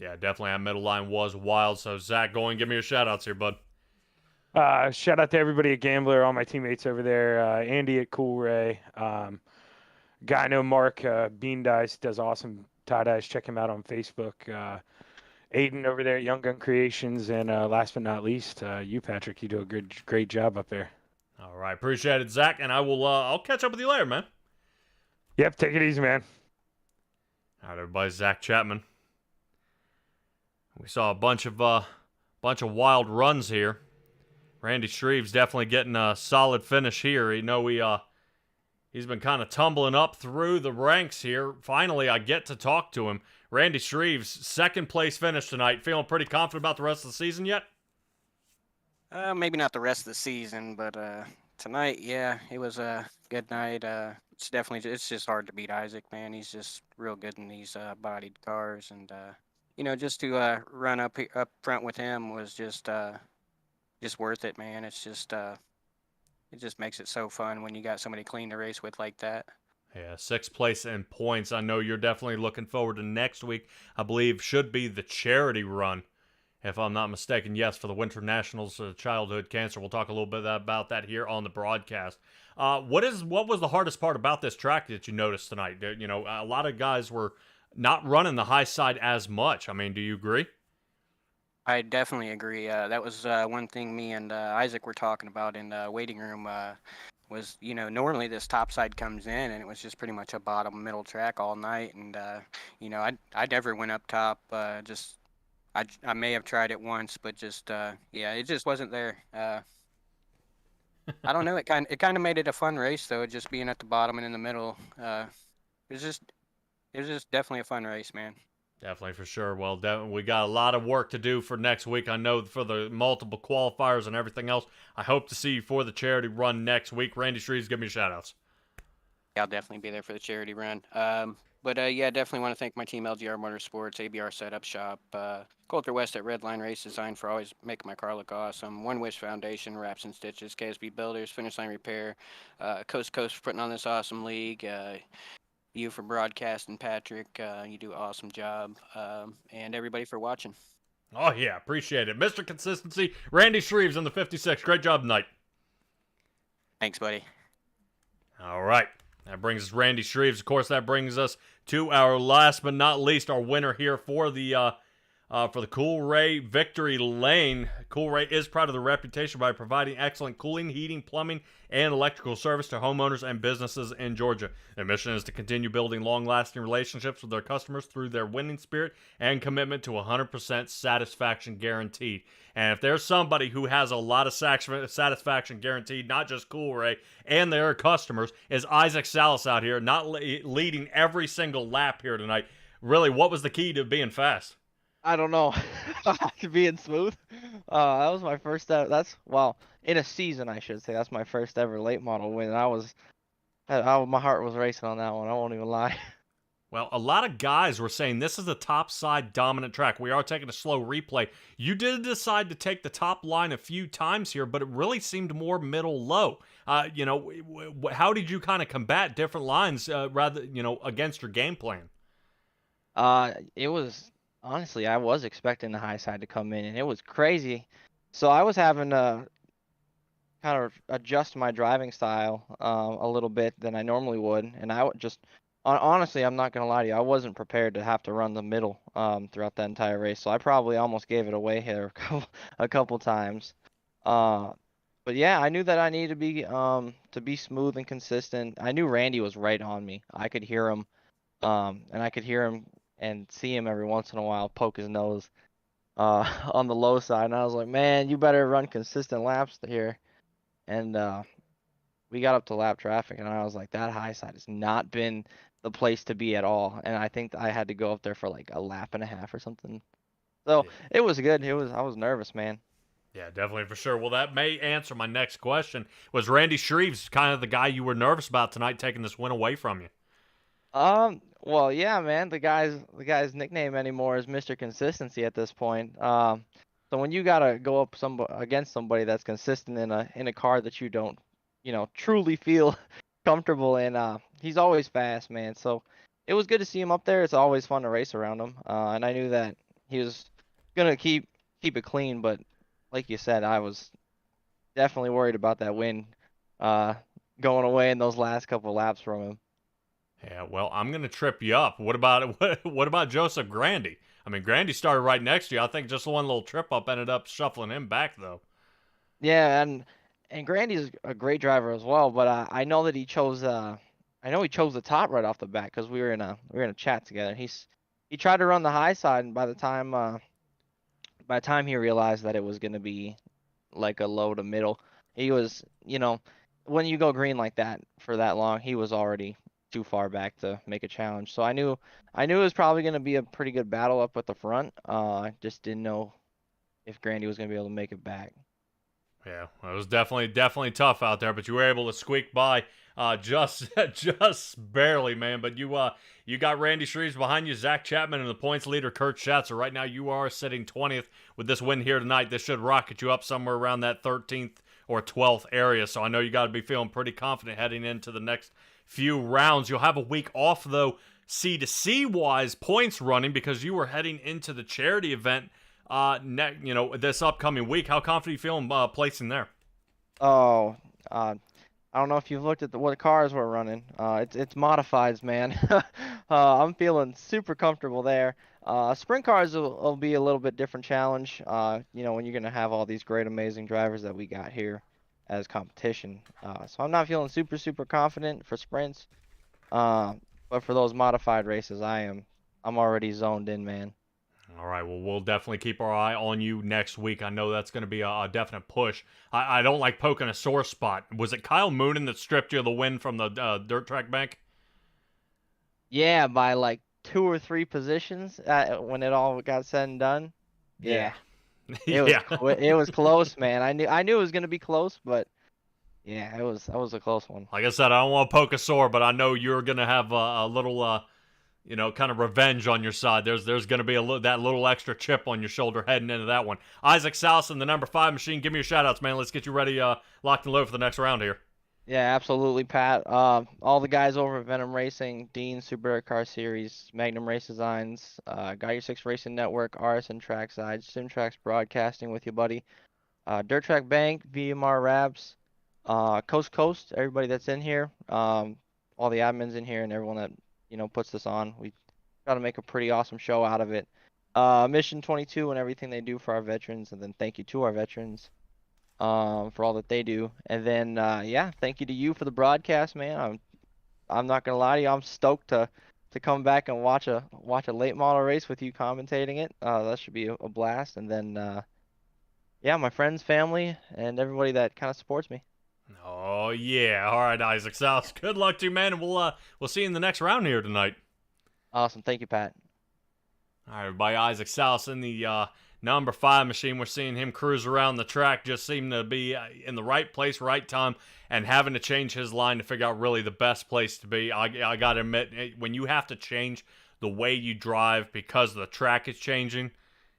Yeah, definitely. That middle line was wild. So Zach, go and give me your shout outs here, bud. Shout out to everybody at Gambler, all my teammates over there. Andy at Cool Ray. Guy I know, Mark, Bean Dice, does awesome tie-dyes. Check him out on Facebook. Aiden over there at Young Gun Creations. And last but not least, you, Patrick. You do a great job up there. All right. Appreciate it, Zach. And I'll catch up with you later, man. Yep. Take it easy, man. All right, everybody. Zach Chapman. We saw a bunch of wild runs here. Randy Shreves definitely getting a solid finish here. He's been kind of tumbling up through the ranks here. Finally, I get to talk to him. Randy Shreves, second place finish tonight. Feeling pretty confident about the rest of the season yet? Maybe not the rest of the season, but tonight, yeah, it was a good night. It's just hard to beat Isaac, man. He's just real good in these bodied cars, and just to run up front with him was just worth it, man. It's just it just makes it so fun when you got somebody clean to race with like that. Yeah, sixth place in points. I know you're definitely looking forward to next week. I believe should be the charity run, if I'm not mistaken. Yes, for the Winter Nationals Childhood Cancer. We'll talk a little bit about that here on the broadcast. What was the hardest part about this track that you noticed tonight? A lot of guys were not running the high side as much. I mean, do you agree? I definitely agree. That was one thing me and Isaac were talking about in the waiting room. Was normally this topside comes in and it was just pretty much a bottom middle track all night, and I never went up top. I may have tried it once, but just it just wasn't there. I don't know. It kind of made it a fun race though, just being at the bottom and in the middle. It was just definitely a fun race, man. Definitely, for sure. Well, we got a lot of work to do for next week. I know for the multiple qualifiers and everything else. I hope to see you for the charity run next week. Randy Shreves, give me shout-outs. Yeah, I'll definitely be there for the charity run. Definitely want to thank my team, LGR Motorsports, ABR Setup Shop, Coulter West at Redline Race Design for always making my car look awesome, One Wish Foundation, Wraps and Stitches, KSB Builders, Finish Line Repair, Coast to Coast for putting on this awesome league, you for broadcasting, Patrick. You do an awesome job. And everybody for watching. Oh, yeah. Appreciate it. Mr. Consistency, Randy Shreves in the 56. Great job tonight. Thanks, buddy. All right. That brings us Randy Shreves. Of course, that brings us to our last but not least, our winner here for the for the Cool Ray Victory Lane. Cool Ray is proud of their reputation by providing excellent cooling, heating, plumbing, and electrical service to homeowners and businesses in Georgia. Their mission is to continue building long-lasting relationships with their customers through their winning spirit and commitment to 100% satisfaction guaranteed. And if there's somebody who has a lot of satisfaction guaranteed, not just Cool Ray and their customers, is Isaac Salas out here, not leading every single lap here tonight. Really, what was the key to being fast? I don't know. Being smooth. That was my first. Well, in a season, I should say. That's my first ever late model win. My heart was racing on that one. I won't even lie. Well, a lot of guys were saying this is a Topside dominant track. We are taking a slow replay. You did decide to take the top line a few times here, but it really seemed more middle-low. How did you kind of combat different lines against your game plan? It was honestly, I was expecting the high side to come in, and it was crazy. So I was having to kind of adjust my driving style a little bit than I normally would, and honestly, I'm not gonna lie to you, I wasn't prepared to have to run the middle throughout that entire race, so I probably almost gave it away here a couple times. But yeah, I knew that I needed to be smooth and consistent. I knew Randy was right on me. I could hear him, and I could hear him and see him every once in a while poke his nose on the low side, and I was like, man, you better run consistent laps here. And we got up to lap traffic, and I was like, that high side has not been the place to be at all. And I think I had to go up there for like a lap and a half or something. So it was good. I was nervous, man. Yeah, definitely for sure. Well, that may answer my next question. Was Randy Shreves kind of the guy you were nervous about tonight, taking this win away from you? Well, yeah, man. The guy's nickname anymore is Mr. Consistency at this point. So when you gotta go up against somebody that's consistent in a car that you don't, truly feel comfortable in, he's always fast, man. So it was good to see him up there. It's always fun to race around him. And I knew that he was gonna keep it clean, but like you said, I was definitely worried about that win going away in those last couple laps from him. Yeah, well, I'm gonna trip you up. What about Joseph Grandy? I mean, Grandy started right next to you. I think just one little trip up ended up shuffling him back, though. Yeah, and Grandy's a great driver as well, but I know that he chose the top right off the bat because we were in a chat together. He tried to run the high side, and by the time he realized that it was gonna be like a low to middle, he was, when you go green like that for that long, he was already too far back to make a challenge. So I knew it was probably going to be a pretty good battle up at the front. I just didn't know if Grandy was going to be able to make it back. Yeah, it was definitely tough out there, but you were able to squeak by just barely, man. But you got Randy Shreves behind you, Zach Chapman, and the points leader Kurt Schatzer. Right now, you are sitting 20th with this win here tonight. This should rocket you up somewhere around that 13th or 12th area. So I know you got to be feeling pretty confident heading into the next few rounds. You'll have a week off, though, C2C wise, points running, because you were heading into the charity event this upcoming week. How confident are you feeling placing there? Oh, I don't know if you've looked at what cars we're running. It's modifieds, man. I'm feeling super comfortable there. Sprint cars will be a little bit different challenge. When you're gonna have all these great, amazing drivers that we got here as competition. So I'm not feeling super confident for sprints. But for those modified races, I'm already zoned in, man. All right, well, we'll definitely keep our eye on you next week. I know that's going to be a definite push. I don't like poking a sore spot. Was it Kyle Moonen that stripped you of the win from the dirt track bank? Yeah, by like 2 or 3 positions when it all got said and done. Yeah. It was close, man. I knew it was going to be close, but yeah, that was a close one. Like I said, I don't want to poke a sore, but I know you're going to have a little kind of revenge on your side. There's going to be that little extra chip on your shoulder heading into that one. Isaac Salson, the number 5 machine. Give me your shout-outs, man. Let's get you ready, locked and loaded for the next round here. Yeah, absolutely, Pat. All the guys over at Venom Racing, Dean, Super Car Series, Magnum Race Designs, Got Your 6 Racing Network, RSN Trackside, Simtrax Broadcasting with you, buddy. Dirt Track Bank, VMR Raps, Coast Coast, everybody that's in here, all the admins in here, and everyone that puts this on. We try to make a pretty awesome show out of it. Mission 22 and everything they do for our veterans, and then thank you to our veterans for all that they do. And then yeah, thank you to you for the broadcast, man. I'm not gonna lie to you, I'm stoked to come back and watch a late model race with you commentating it. That should be a blast. And then yeah, my friends, family, and everybody that kind of supports me. Oh yeah. All right, Isaac South. Good luck to you, man. And we'll see you in the next round here tonight. Awesome, thank you, Pat. All right, everybody. Isaac South in the number 5 machine. We're seeing him cruise around the track, just seem to be in the right place, right time, and having to change his line to figure out really the best place to be. I got to admit, when you have to change the way you drive because the track is changing,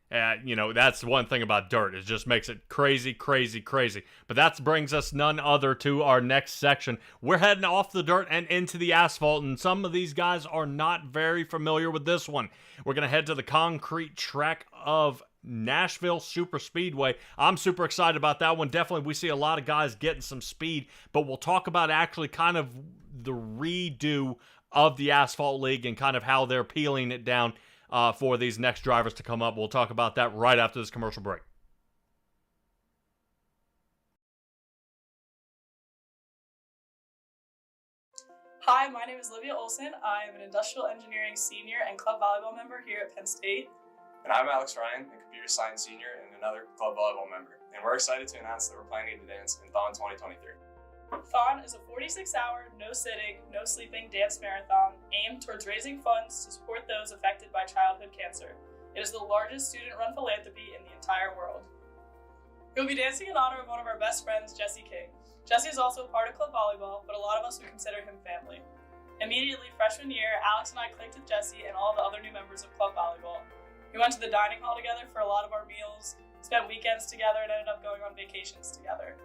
that's one thing about dirt. It just makes it crazy, crazy, crazy. But that brings us none other to our next section. We're heading off the dirt and into the asphalt, and some of these guys are not very familiar with this one. We're going to head to the concrete track of Nashville Super Speedway. I'm super excited about that one. Definitely, we see a lot of guys getting some speed, but we'll talk about actually kind of the redo of the Asphalt League and kind of how they're peeling it down for these next drivers to come up. We'll talk about that right after this commercial break. Hi, my name is Livia Olson. I am an industrial engineering senior and club volleyball member here at Penn State. And I'm Alex Ryan, a computer science senior and another club volleyball member. And we're excited to announce that we're planning to dance in Thon 2023. Thon is a 46-hour, no sitting, no sleeping dance marathon aimed towards raising funds to support those affected by childhood cancer. It is the largest student-run philanthropy in the entire world. We'll be dancing in honor of one of our best friends, Jesse King. Jesse is also a part of club volleyball, but a lot of us would consider him family. Immediately, freshman year, Alex and I clicked with Jesse and all the other new members of club volleyball. We went to the dining hall together for a lot of our meals, spent weekends together, and ended up going on vacations together.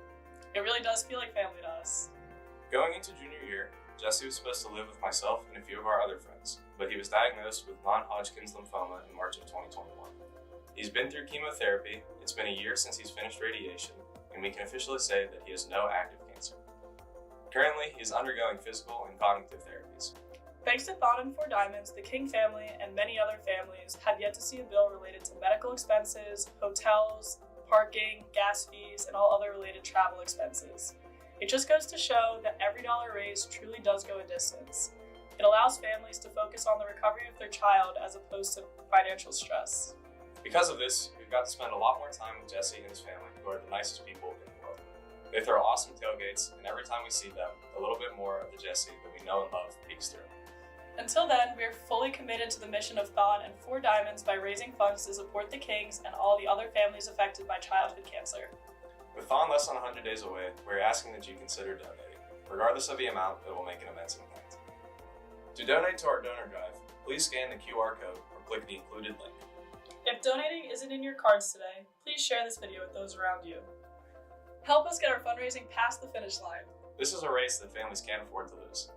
It really does feel like family to us. Going into junior year, Jesse was supposed to live with myself and a few of our other friends, but he was diagnosed with non-Hodgkin's lymphoma in March of 2021. He's been through chemotherapy, it's been a year since he's finished radiation, and we can officially say that he has no active cancer. Currently, he is undergoing physical and cognitive therapies. Thanks to Thon and Four Diamonds, the King family and many other families have yet to see a bill related to medical expenses, hotels, parking, gas fees, and all other related travel expenses. It just goes to show that every dollar raised truly does go a distance. It allows families to focus on the recovery of their child as opposed to financial stress. Because of this, we've got to spend a lot more time with Jesse and his family, who are the nicest people in the world. They throw awesome tailgates, and every time we see them, a little bit more of the Jesse that we know and love peeks through. Until then, we are fully committed to the mission of Thon and Four Diamonds by raising funds to support the Kings and all the other families affected by childhood cancer. With Thon less than 100 days away, we're asking that you consider donating. Regardless of the amount, it will make an immense impact. To donate to our donor drive, please scan the QR code or click the included link. If donating isn't in your cards today, please share this video with those around you. Help us get our fundraising past the finish line. This is a race that families can't afford to lose.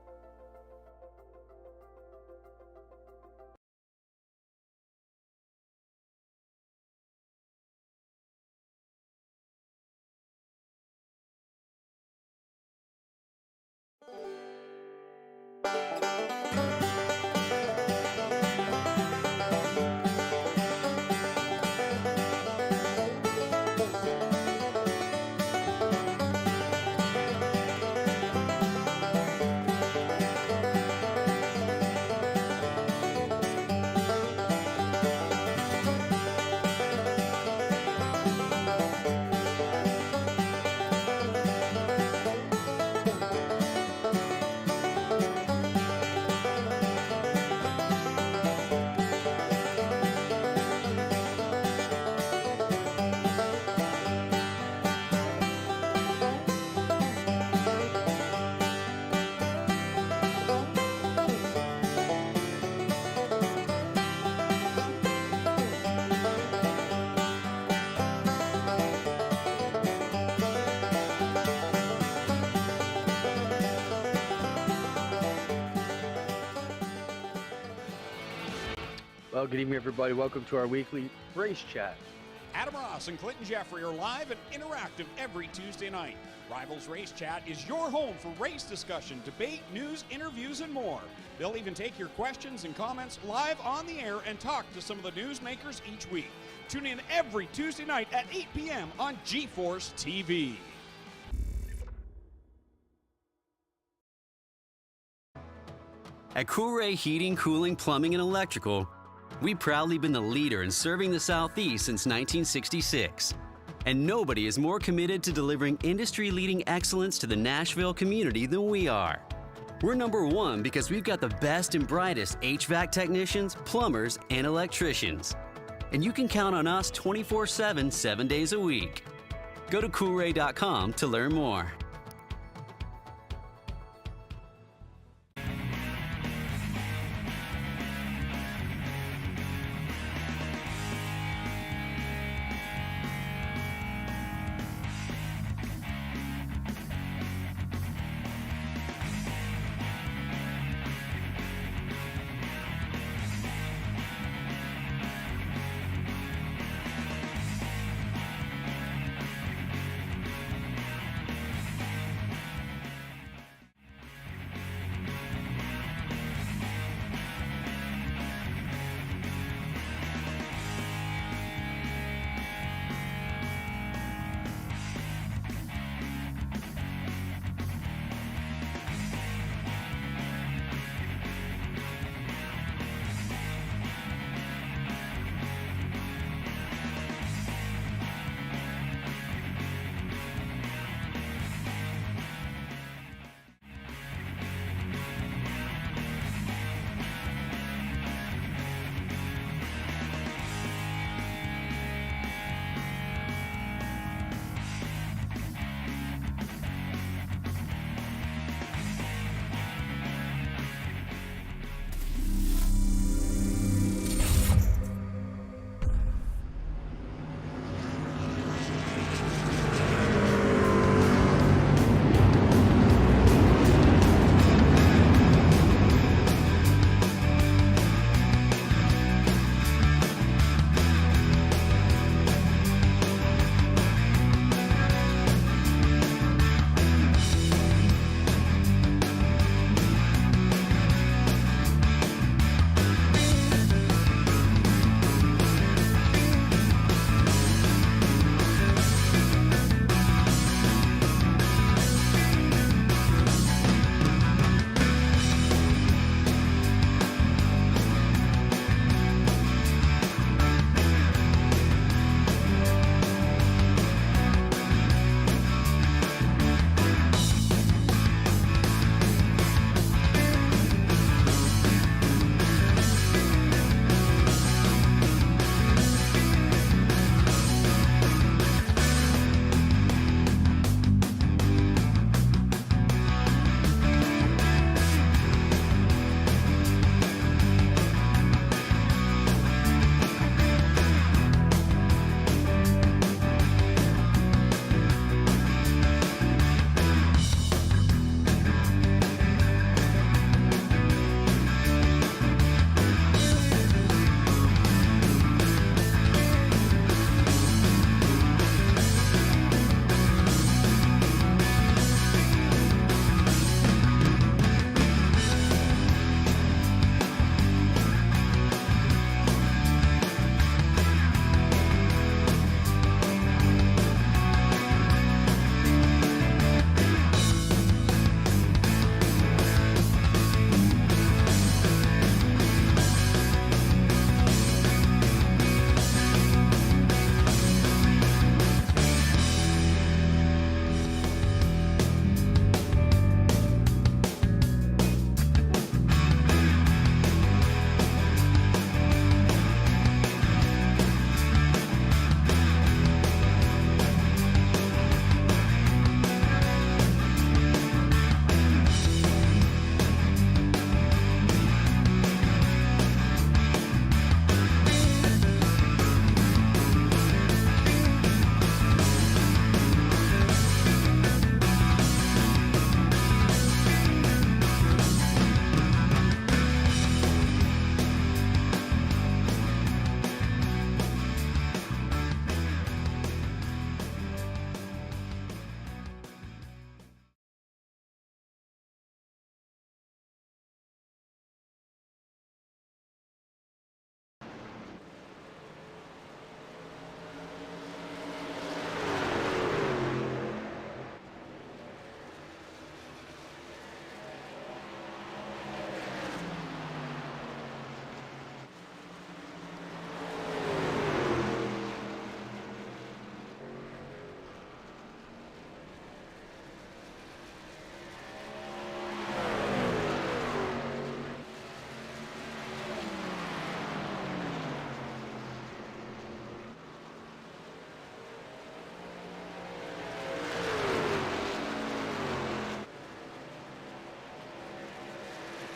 Well, good evening, everybody. Welcome to our weekly race chat. Adam Ross and Clinton Jeffrey are live and interactive every Tuesday night. Rivals Race Chat is your home for race discussion, debate, news, interviews, and more. They'll even take your questions and comments live on the air and talk to some of the newsmakers each week. Tune in every Tuesday night at 8 p.m. on GeForce TV. At Coolray Heating, Cooling, Plumbing, and Electrical, we've proudly been the leader in serving the Southeast since 1966. And nobody is more committed to delivering industry-leading excellence to the Nashville community than we are. We're number one because we've got the best and brightest HVAC technicians, plumbers, and electricians. And you can count on us 24/7, 7 days a week. Go to coolray.com to learn more.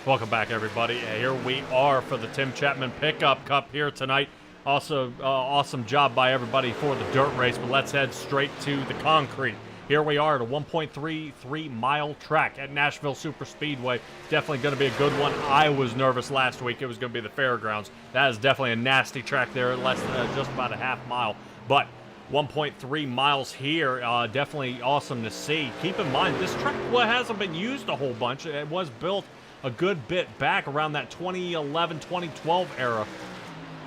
Welcome back, everybody. Here we are for the Tim Chapman Pickup Cup here tonight. Also, awesome job by everybody for the dirt race, but let's head straight to the concrete. Here we are at a 1.33-mile track at Nashville Superspeedway. Definitely going to be a good one. I was nervous last week. It was going to be the fairgrounds. That is definitely a nasty track there, less than just about a half mile. But 1.3 miles here, definitely awesome to see. Keep in mind, this track hasn't been used a whole bunch. It was built a good bit back around that 2011, 2012 era.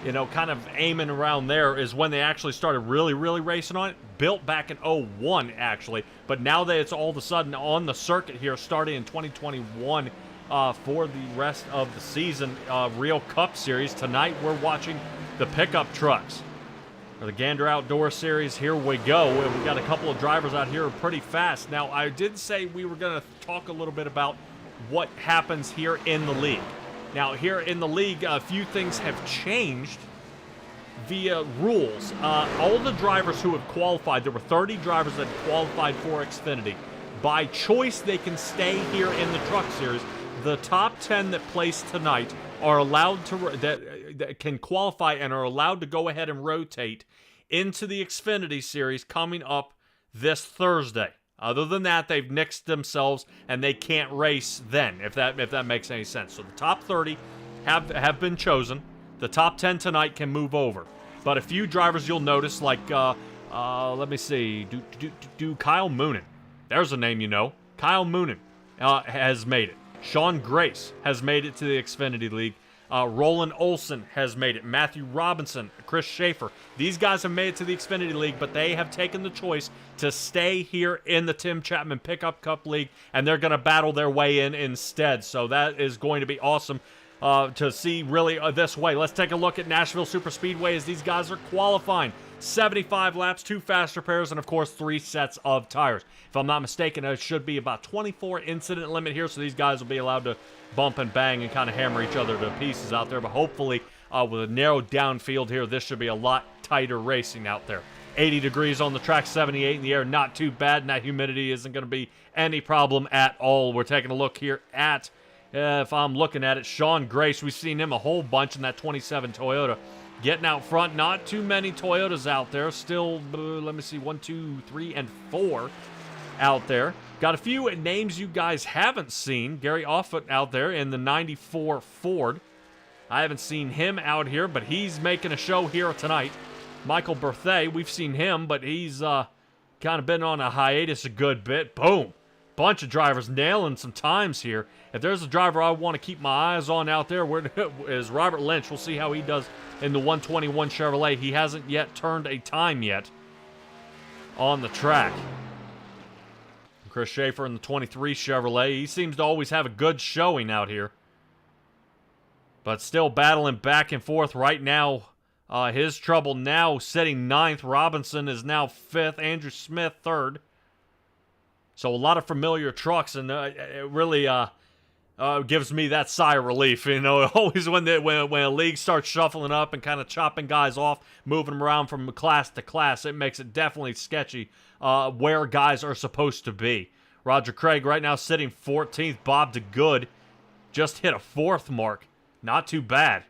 You know, kind of aiming around there is when they actually started really racing on it. Built back in 01, actually. But now that it's all of a sudden on the circuit here, starting in 2021 for the rest of the season, Real Cup Series. Tonight, we're watching the pickup trucks. For the Gander Outdoor Series, here we go. We got a couple of drivers out here pretty fast. Now, I did say we were going to talk a little bit about what happens here in the league. Now, here in the league, a few things have changed via rules. All the drivers who have qualified, there were 30 drivers that qualified for Xfinity. By choice, they can stay here in the Truck Series. The top 10 that placed tonight are allowed to, that can qualify and are allowed to go ahead and rotate into the Xfinity Series coming up this Thursday. Other than that, they've nixed themselves and they can't race then, if that makes any sense. So the top 30 have been chosen. The top 10 tonight can move over. But a few drivers you'll notice, like, let me see, Kyle Moonen. There's a name you know. Kyle Moonen has made it. Sean Grace has made it to the Xfinity League. Roland Olson has made it. Matthew Robinson, Chris Schaefer. These guys have made it to the Xfinity League, but they have taken the choice to stay here in the Tim Chapman Pickup Cup League, and they're going to battle their way in instead. So that is going to be awesome to see really this way. Let's take a look at Nashville Superspeedway as these guys are qualifying. 75 laps, 2 faster pairs, and of course 3 sets of tires. If I'm not mistaken, it should be about 24 incident limit here, so these guys will be allowed to bump and bang and kind of hammer each other to pieces out there. But hopefully, with a narrowed down field here, this should be a lot tighter racing out there. 80 degrees on the track, 78 in the air, not too bad, and that humidity isn't going to be any problem at all. We're taking a look here at, if I'm looking at it, Sean Grace. We've seen him a whole bunch in that 27 Toyota. Getting out front, not too many Toyotas out there. Still, let me see, 1, 2, 3, and 4 out there. Got a few names you guys haven't seen. Gary Offutt out there in the 94 Ford. I haven't seen him out here, but he's making a show here tonight. Michael Berthet, we've seen him, but he's kind of been on a hiatus a good bit. Boom. Bunch of drivers nailing some times here. If there's a driver I want to keep my eyes on out there, where is Robert Lynch. We'll see how he does in the 121 Chevrolet. He hasn't yet turned a time yet on the track. Chris Schaefer in the 23 Chevrolet. He seems to always have a good showing out here. But still battling back and forth right now. His trouble now sitting 9th. Robinson is now 5th. Andrew Smith 3rd. So a lot of familiar trucks, and it really gives me that sigh of relief. You know, always when a league starts shuffling up and kind of chopping guys off, moving them around from class to class, it makes it definitely sketchy where guys are supposed to be. Roger Craig right now sitting 14th. Bob DeGood just hit a 4th mark. Not too bad.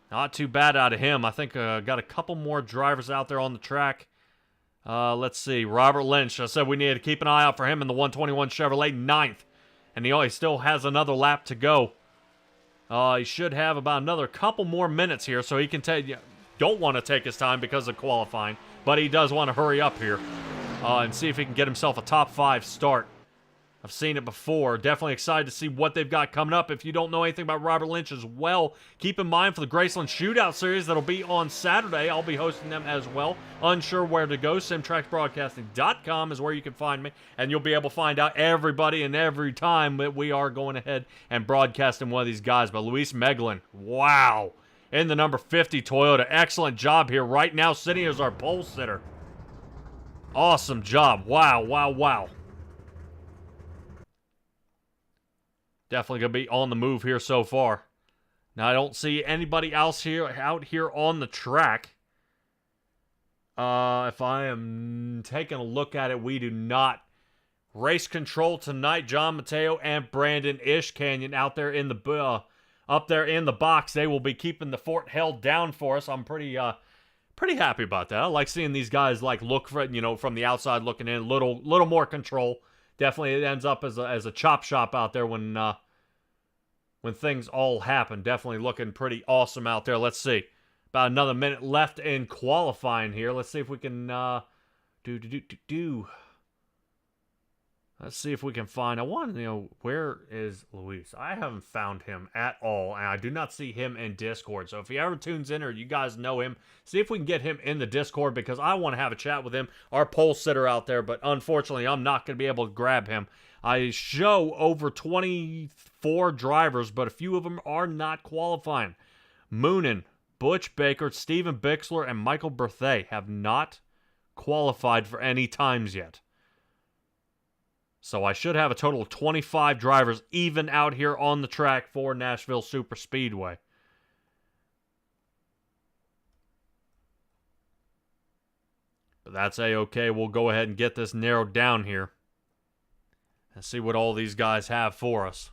Not too bad out of him. I think got a couple more drivers out there on the track. Let's see. Robert Lynch. I said we need to keep an eye out for him in the 121 Chevrolet, 9th. And he still has another lap to go. He should have about another couple more minutes here, so he can don't want to take his time because of qualifying, but he does want to hurry up here and see if he can get himself a top 5 start. I've seen it before. Definitely excited to see what they've got coming up. If you don't know anything about Robert Lynch as well, keep in mind for the Graceland Shootout Series that'll be on Saturday. I'll be hosting them as well. Unsure where to go, simtracksbroadcasting.com is where you can find me, and you'll be able to find out everybody and every time that we are going ahead and broadcasting one of these guys. But Luis Meglin, wow, in the number 50 Toyota. Excellent job here right now, sitting as our pole sitter. Awesome job. Wow, wow, wow. Definitely going to be on the move here so far. Now, I don't see anybody else out here on the track. If I am taking a look at it, we do not race control tonight. John Mateo and Brandon Ishkanyon out there in the up there in the box. They will be keeping the fort held down for us. I'm pretty happy about that. I like seeing these guys like look for, from the outside looking in, little more control. Definitely it ends up as a chop shop out there when things all happen. Definitely looking pretty awesome out there. Let's see. About another minute left in qualifying here. Let's see if we can Let's see if we can find. I want to know, where is Luis? I haven't found him at all, and I do not see him in Discord. So if he ever tunes in or you guys know him, see if we can get him in the Discord, because I want to have a chat with him, our pole sitter out there, but unfortunately I'm not going to be able to grab him. I show over 24 drivers, but a few of them are not qualifying. Moonen, Butch Baker, Steven Bixler, and Michael Berthet have not qualified for any times yet. So I should have a total of 25 drivers even out here on the track for Nashville Super Speedway. But that's A-okay. We'll go ahead and get this narrowed down here and see what all these guys have for us.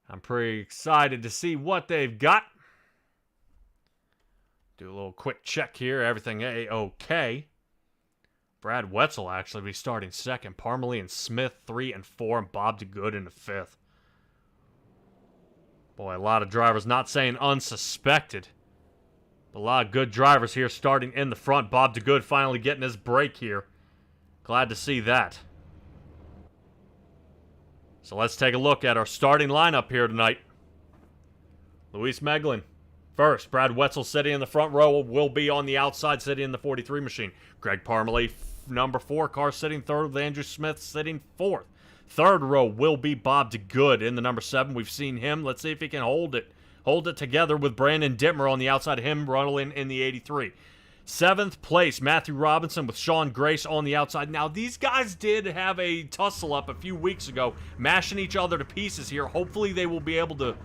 I'm pretty excited to see what they've got. Do a little quick check here. Everything A-okay. Brad Wetzel actually be starting second. Parmalee and Smith 3 and 4, and Bob DeGood in the 5th. Boy, a lot of drivers, not saying unsuspected, but a lot of good drivers here starting in the front. Bob DeGood finally getting his break here. Glad to see that. So let's take a look at our starting lineup here tonight. Luis Meglin first. Brad Wetzel sitting in the front row, will be on the outside sitting in the 43 machine. Greg Parmalee, number 4 car, sitting third, with Andrew Smith sitting 4th. Third row will be Bob DeGood in the number 7. We've seen him. Let's see if he can hold it together with Brandon Dittmer on the outside of him, running in the 83. 7th place, Matthew Robinson with Sean Grace on the outside. Now, these guys did have a tussle up a few weeks ago, mashing each other to pieces here. Hopefully they will be able to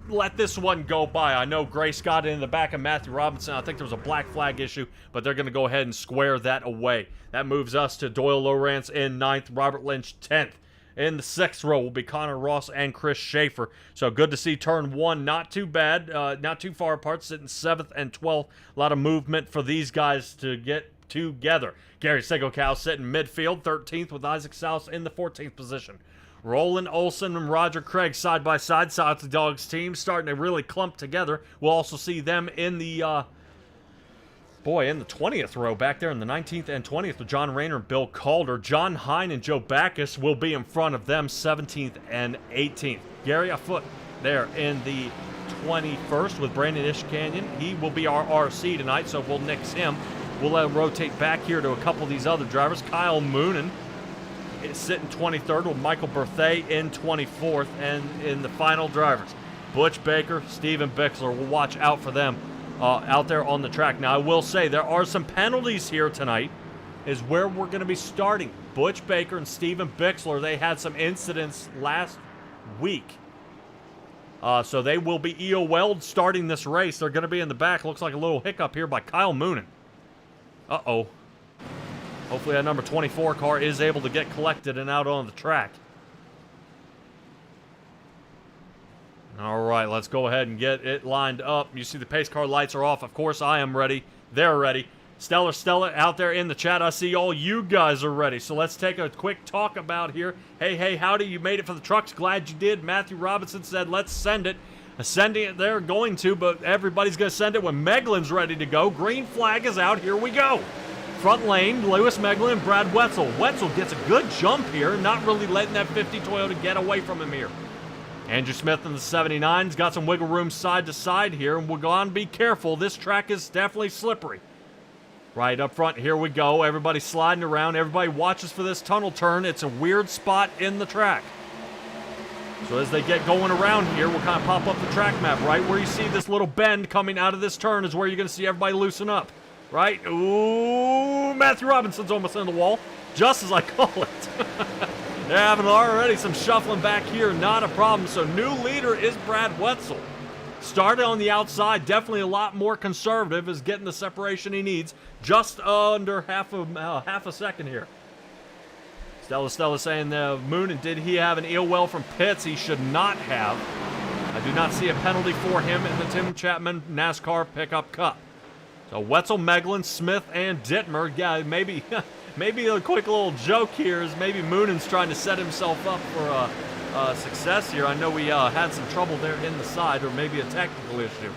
let this one go by. I know Grace got it in the back of Matthew Robinson. I think there was a black flag issue, but they're going to go ahead and square that away. That moves us to Doyle Lowrance in 9th, Robert Lynch 10th. In the 6th row will be Connor Ross and Chris Schaefer. So good to see turn 1, not too bad, not too far apart, sitting 7th and 12th. A lot of movement for these guys to get together. Gary Segokow sitting midfield, 13th, with Isaac Souse in the 14th position. Roland Olson and Roger Craig side by side. South the Dogs team starting to really clump together. We'll also see them in the in the 20th row back there in the 19th and 20th with John Rayner and Bill Calder. John Hine and Joe Backus will be in front of them, 17th and 18th. Gary Afoot there in the 21st with Brandon Ishkanyon. He will be our RC tonight, so we'll nix him. We'll let him rotate back here to a couple of these other drivers. Kyle Moonen is sitting 23rd with Michael Berthet in 24th. And in the final drivers, Butch Baker, Steven Bixler. We'll watch out for them out there on the track. Now, I will say there are some penalties here tonight, is where we're going to be starting. Butch Baker and Steven Bixler, they had some incidents last week. So they will be EOL'd starting this race. They're going to be in the back. Looks like a little hiccup here by Kyle Moonen. Uh-oh. Hopefully that number 24 car is able to get collected and out on the track. All right, let's go ahead and get it lined up. You see the pace car lights are off. Of course, I am ready. They're ready. Stellar Stella out there in the chat. I see all you guys are ready. So let's take a quick talk about here. Hey, howdy, you made it for the trucks. Glad you did. Matthew Robinson said, let's send it. Sending it, they're going to, but everybody's going to send it when Meglin's ready to go. Green flag is out. Here we go. Front lane, Lewis Meglin and Brad Wetzel. Wetzel gets a good jump here, not really letting that 50 Toyota get away from him here. Andrew Smith in the 79's got some wiggle room side to side here, and we're going to be careful. This track is definitely slippery. Right up front, here we go. Everybody sliding around. Everybody watches for this tunnel turn. It's a weird spot in the track. So as they get going around here, we'll kind of pop up the track map. Right where you see this little bend coming out of this turn is where you're going to see everybody loosen up. Right? Ooh, Matthew Robinson's almost in the wall, just as I call it. They're having already some shuffling back here, not a problem. So new leader is Brad Wetzel. Started on the outside, definitely a lot more conservative, is getting the separation he needs. Just under half a second here. Stella saying Moonen, did he have an eel well from pits? He should not have. I do not see a penalty for him in the Tim Chapman NASCAR Pickup Cup. So Wetzel, Meglin, Smith, and Dittmer. Yeah, maybe maybe a quick little joke here is maybe Moonen's trying to set himself up for success here. I know we had some trouble there in the side, or maybe a technical issue.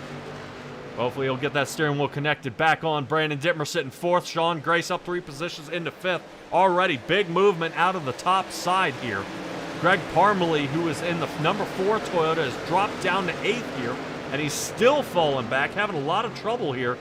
Hopefully he'll get that steering wheel connected back on. Brandon Dittmer sitting 4th. Sean Grace up 3 positions into 5th. Already big movement out of the top side here. Greg Parmalee, who is in the number 4 Toyota, has dropped down to 8th here, and he's still falling back, having a lot of trouble here.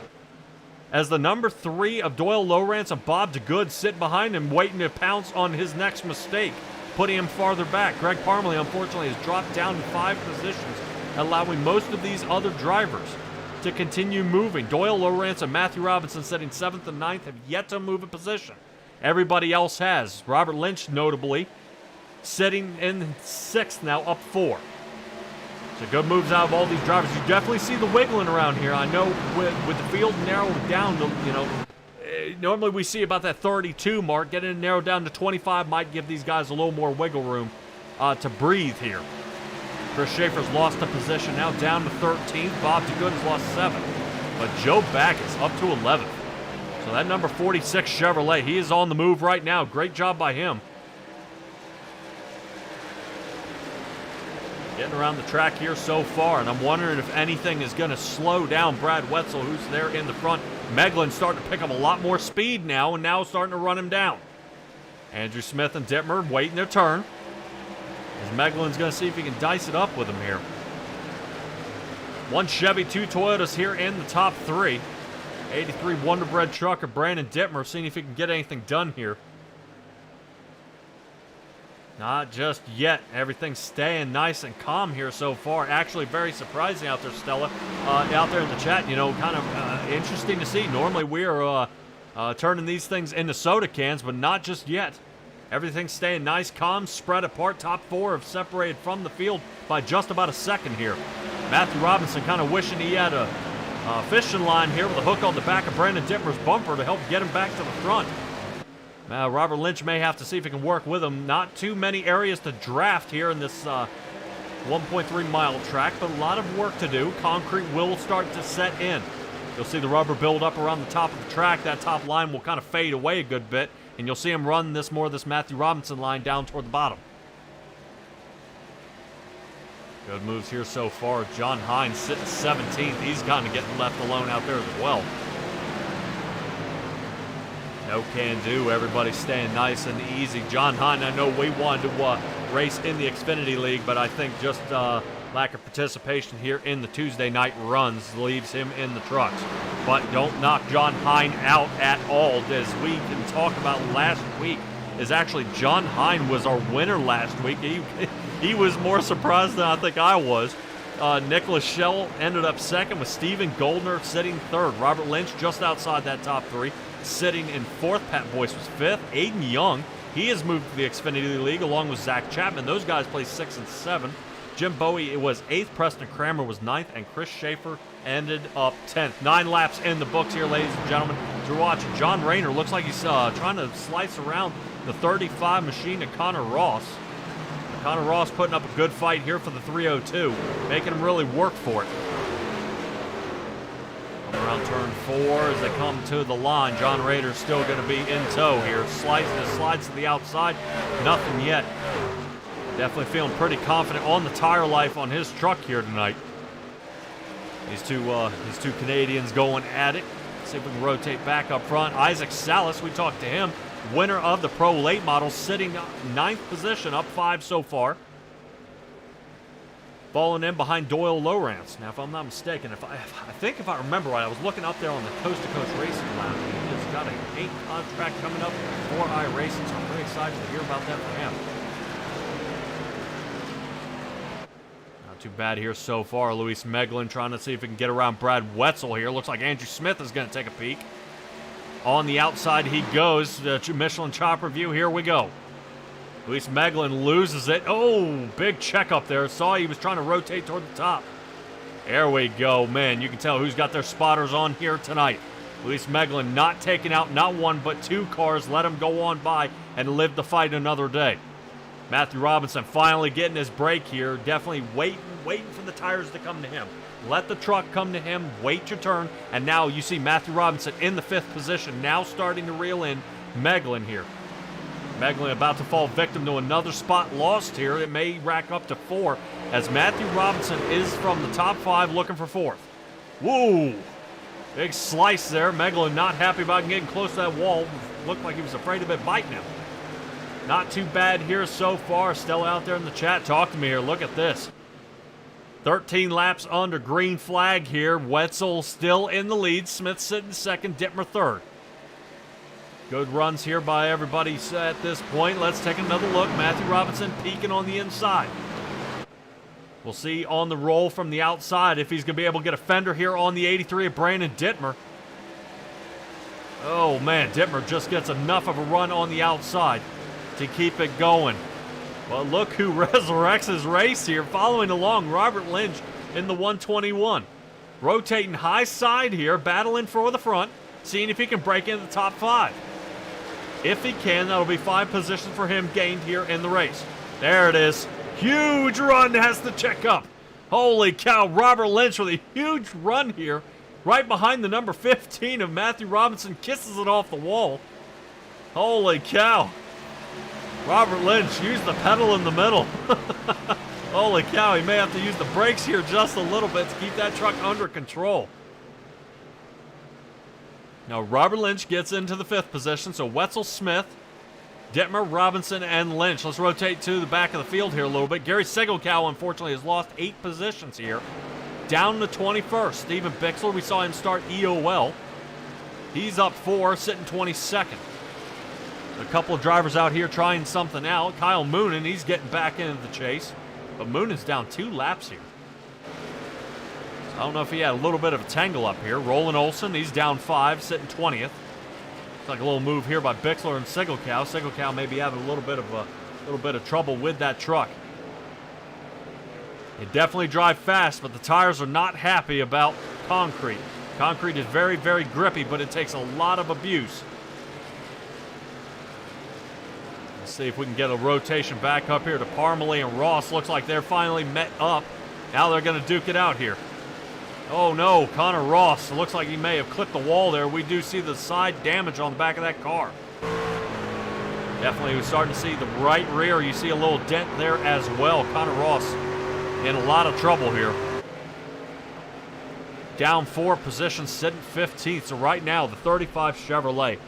As the number 3 of Doyle Lowrance and Bob DeGood sit behind him, waiting to pounce on his next mistake, putting him farther back. Greg Parmalee, unfortunately, has dropped down to 5 positions, allowing most of these other drivers to continue moving. Doyle Lowrance and Matthew Robinson sitting 7th and 9th have yet to move a position. Everybody else has. Robert Lynch, notably, sitting in 6th now, up 4. So good moves out of all these drivers. You definitely see the wiggling around here. I know with the field narrowed down to, normally we see about that 32 mark. Getting it narrowed down to 25 might give these guys a little more wiggle room to breathe here. Chris Schaefer's lost a position now, down to 13th. Bob DeGood has lost 7th. But Joe Backus up to 11th. So that number 46 Chevrolet, he is on the move right now. Great job by him. Getting around the track here so far, and I'm wondering if anything is going to slow down Brad Wetzel, who's there in the front. Meglin's starting to pick up a lot more speed now, and now starting to run him down. Andrew Smith and Dittmer waiting their turn. As Meglin's going to see if he can dice it up with him here. 1 Chevy, 2 Toyotas here in the top 3. 83 Wonder Bread trucker Brandon Dittmer, seeing if he can get anything done here. Not just yet. Everything's staying nice and calm here so far. Actually, very surprising out there, Stella. Out there in the chat, kind of interesting to see. Normally, we're turning these things into soda cans, but not just yet. Everything's staying nice, calm, spread apart. Top 4 have separated from the field by just about a second here. Matthew Robinson kind of wishing he had a fishing line here with a hook on the back of Brandon Dittmer's bumper to help get him back to the front. Robert Lynch may have to see if he can work with him. Not too many areas to draft here in this 1.3 mile track, but a lot of work to do. Concrete will start to set in. You'll see the rubber build up around the top of the track. That top line will kind of fade away a good bit, and you'll see him run this Matthew Robinson line down toward the bottom. Good moves here so far. John Hines sitting 17th. He's kind of getting left alone out there as well. No can do. Everybody's staying nice and easy. John Hine, I know we wanted to race in the Xfinity League, but I think just lack of participation here in the Tuesday night runs leaves him in the trucks. But don't knock John Hine out at all. As we can talk about last week, is actually John Hine was our winner last week. He was more surprised than I think I was. Nicholas Schell ended up 2nd with Steven Goldner sitting 3rd. Robert Lynch just outside that top 3. Sitting in 4th, Pat Boyce was 5th. Aiden Young, he has moved to the Xfinity League along with Zach Chapman. Those guys placed 6 and 7. Jim Bowie was 8th, Preston Kramer was 9th, and Chris Schaefer ended up 10th. 9 laps in the books here, ladies and gentlemen. As we're watching, John Rayner looks like he's trying to slice around the 35 machine to Connor Ross. Connor Ross putting up a good fight here for the 302, making him really work for it. Around turn 4 as they come to the line. John Rader's still going to be in tow here. Slides to the outside. Nothing yet. Definitely feeling pretty confident on the tire life on his truck here tonight. These two Canadians going at it. See if we can rotate back up front. Isaac Salas, we talked to him. Winner of the Pro Late Model, sitting 9th position, up 5 so far. Falling in behind Doyle Lowrance. Now, if I'm not mistaken, if I remember right, I was looking up there on the Coast to Coast Racing Lounge. He's got a paint contract coming up for iRacing, so I'm very excited to hear about that for him. Not too bad here so far. Luis Meglin trying to see if he can get around Brad Wetzel here. Looks like Andrew Smith is going to take a peek. On the outside he goes. Michelin chopper view. Here we go. Luis Meglin loses it. Oh, big check up there. Saw he was trying to rotate toward the top. There we go. Man, you can tell who's got their spotters on here tonight. Luis Meglin not taking out not one but two cars. Let him go on by and live the fight another day. Matthew Robinson finally getting his break here. Definitely waiting for the tires to come to him. Let the truck come to him. Wait your turn. And now you see Matthew Robinson in the 5th position. Now starting to reel in Meglin here. Meglin about to fall victim to another spot lost here. It may rack up to 4 as Matthew Robinson is from the top 5 looking for 4th. Whoa! Big slice there. Meglin not happy about getting close to that wall. Looked like he was afraid of it biting him. Not too bad here so far. Stella out there in the chat, talk to me here. Look at this. 13 laps under green flag here. Wetzel still in the lead. Smith sitting 2nd, Dittmer 3rd. Good runs here by everybody at this point. Let's take another look. Matthew Robinson peeking on the inside. We'll see on the roll from the outside if he's going to be able to get a fender here on the 83 of Brandon Dittmer. Oh, man, Dittmer just gets enough of a run on the outside to keep it going. Well, look who resurrects his race here. Following along, Robert Lynch in the 121. Rotating high side here, battling for the front, seeing if he can break into the top 5. If he can, that'll be 5 positions for him gained here in the race. There it is. Huge run has to check up. Holy cow, Robert Lynch with a huge run here. Right behind the number 15 of Matthew Robinson, kisses it off the wall. Holy cow. Robert Lynch used the pedal in the middle. Holy cow, he may have to use the brakes here just a little bit to keep that truck under control. Now Robert Lynch gets into the 5th position, so Wetzel, Smith, Dittmer, Robinson, and Lynch. Let's rotate to the back of the field here a little bit. Gary Sigelkow, unfortunately, has lost 8 positions here. Down to 21st. Steven Bixler, we saw him start EOL. He's up 4, sitting 22nd. A couple of drivers out here trying something out. Kyle Moonen, he's getting back into the chase. But Moonen's down 2 laps here. So I don't know if he had a little bit of a tangle up here. Roland Olson, he's down 5, sitting 20th. Looks like a little move here by Bixler and Sigelkow. Sigelkow may be having a little bit of trouble with that truck. They definitely drive fast, but the tires are not happy about concrete. Concrete is very, very grippy, but it takes a lot of abuse. Let's see if we can get a rotation back up here to Parmalee and Ross. Looks like they're finally met up. Now they're going to duke it out here. Oh no, Connor Ross. Looks like he may have clipped the wall there. We do see the side damage on the back of that car. Definitely we're starting to see the right rear. You see a little dent there as well. Connor Ross in a lot of trouble here. Down 4 positions, sitting 15th. So right now, the 35 Chevrolet.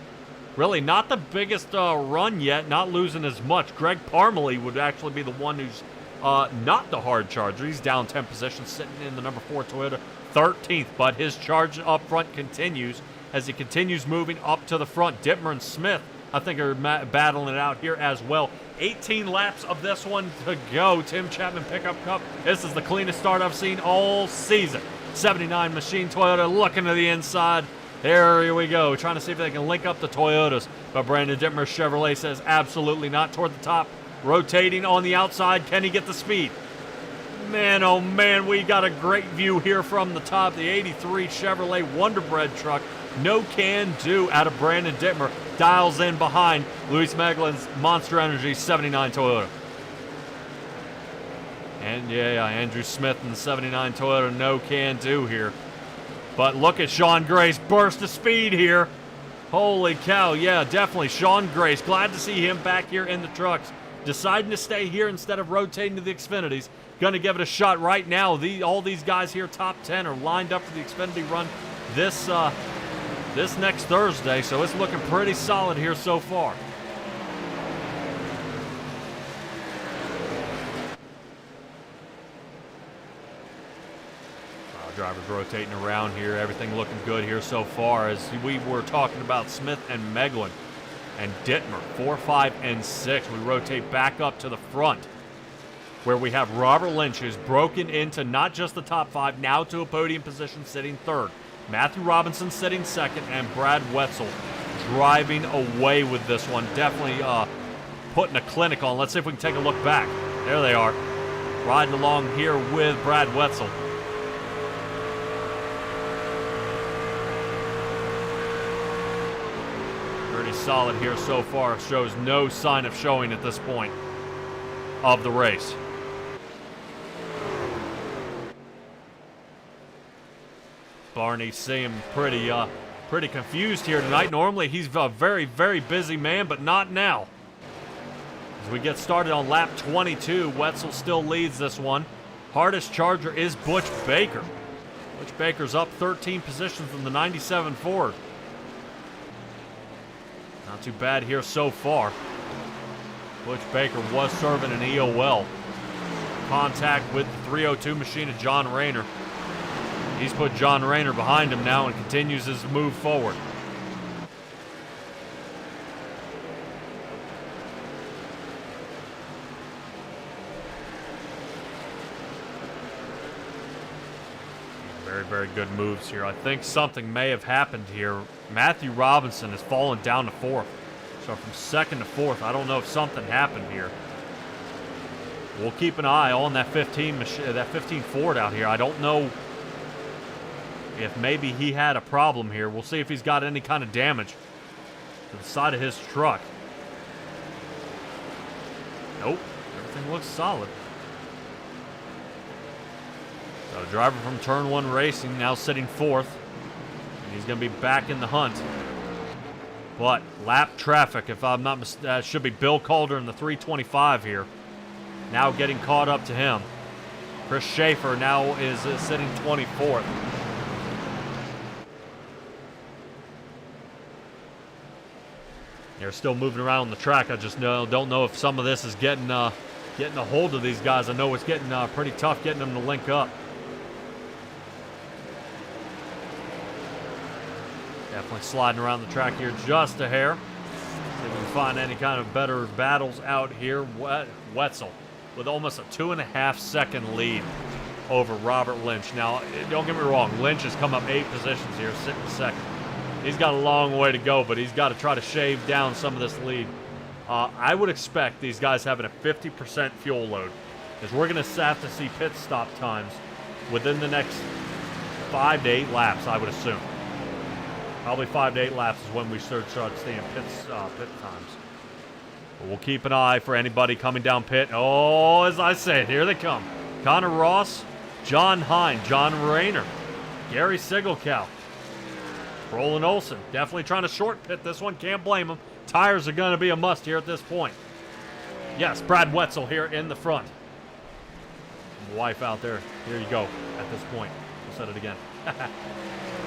Really not the biggest run yet, not losing as much. Greg Parmalee would actually be the one who's not the hard charger. He's down 10 positions, sitting in the number 4 Toyota, 13th. But his charge up front continues as he continues moving up to the front. Dittmer and Smith, I think, are battling it out here as well. 18 laps of this one to go. Tim Chapman Pickup Cup. This is the cleanest start I've seen all season. 79 Machine Toyota looking to the inside. There we go. Trying to see if they can link up the Toyotas. But Brandon Dittmer Chevrolet says absolutely not. Toward the top. Rotating on the outside. Can he get the speed? Man, oh man, we got a great view here from the top. The 83 Chevrolet Wonderbread truck. No can do out of Brandon Dittmer. Dials in behind Luis Meglin's Monster Energy 79 Toyota. And yeah, Andrew Smith in the 79 Toyota, no can do here. But look at Sean Gray's burst of speed here. Holy cow, yeah, definitely Sean Grace. Glad to see him back here in the trucks. Deciding to stay here instead of rotating to the Xfinities. Going to give it a shot right now. All these guys here, top 10, are lined up for the Xfinity run this next Thursday, so it's looking pretty solid here so far. Drivers rotating around here. Everything looking good here so far as we were talking about Smith and Meglin and Dittmer, 4, 5, and 6. We rotate back up to the front where we have Robert Lynch, who's broken into not just the top 5, now to a podium position, sitting 3rd. Matthew Robinson sitting 2nd, and Brad Wetzel driving away with this one. Definitely putting a clinic on. Let's see if we can take a look back. There they are, riding along here with Brad Wetzel. Pretty solid here so far. Shows no sign of showing at this point of the race. Barney seemed pretty confused here tonight. Normally he's a very, very busy man, but not now. As we get started on lap 22, Wetzel still leads this one. Hardest charger is Butch Baker. Butch Baker's up 13 positions in the 97 Ford. Not too bad here so far. Butch Baker was serving an EOL. Contact with the 302 machine of John Rayner. He's put John Rayner behind him now and continues his move forward. Very, very good moves here. I think something may have happened here. Matthew Robinson has fallen down to 4th. So from 2nd to 4th, I don't know if something happened here. We'll keep an eye on that 15 Ford out here. I don't know if maybe he had a problem here. We'll see if he's got any kind of damage to the side of his truck. Nope, everything looks solid. So driver from Turn 1 Racing now sitting 4th. And he's going to be back in the hunt. But lap traffic, if I'm not mistaken, should be Bill Calder in the 325 here. Now getting caught up to him. Chris Schaefer now is sitting 24th. They're still moving around on the track. I just don't know if some of this is getting a hold of these guys. I know it's getting pretty tough getting them to link up. Definitely sliding around the track here just a hair. See if we can find any kind of better battles out here. Wetzel with almost a 2.5 second lead over Robert Lynch. Now, don't get me wrong. Lynch has come up 8 positions here, sitting 2nd. He's got a long way to go, but he's got to try to shave down some of this lead. I would expect these guys having a 50% fuel load, because we're going to have to see pit stop times within the next 5 to 8 laps, I would assume. Probably 5 to 8 laps is when we start seeing pit times. But we'll keep an eye for anybody coming down pit. Oh, as I said, here they come. Connor Ross, John Hine, John Rayner, Gary Sigelkow, Roland Olson, definitely trying to short pit this one. Can't blame him. Tires are going to be a must here at this point. Yes, Brad Wetzel here in the front. Wife out there. Here you go at this point. We'll set it again.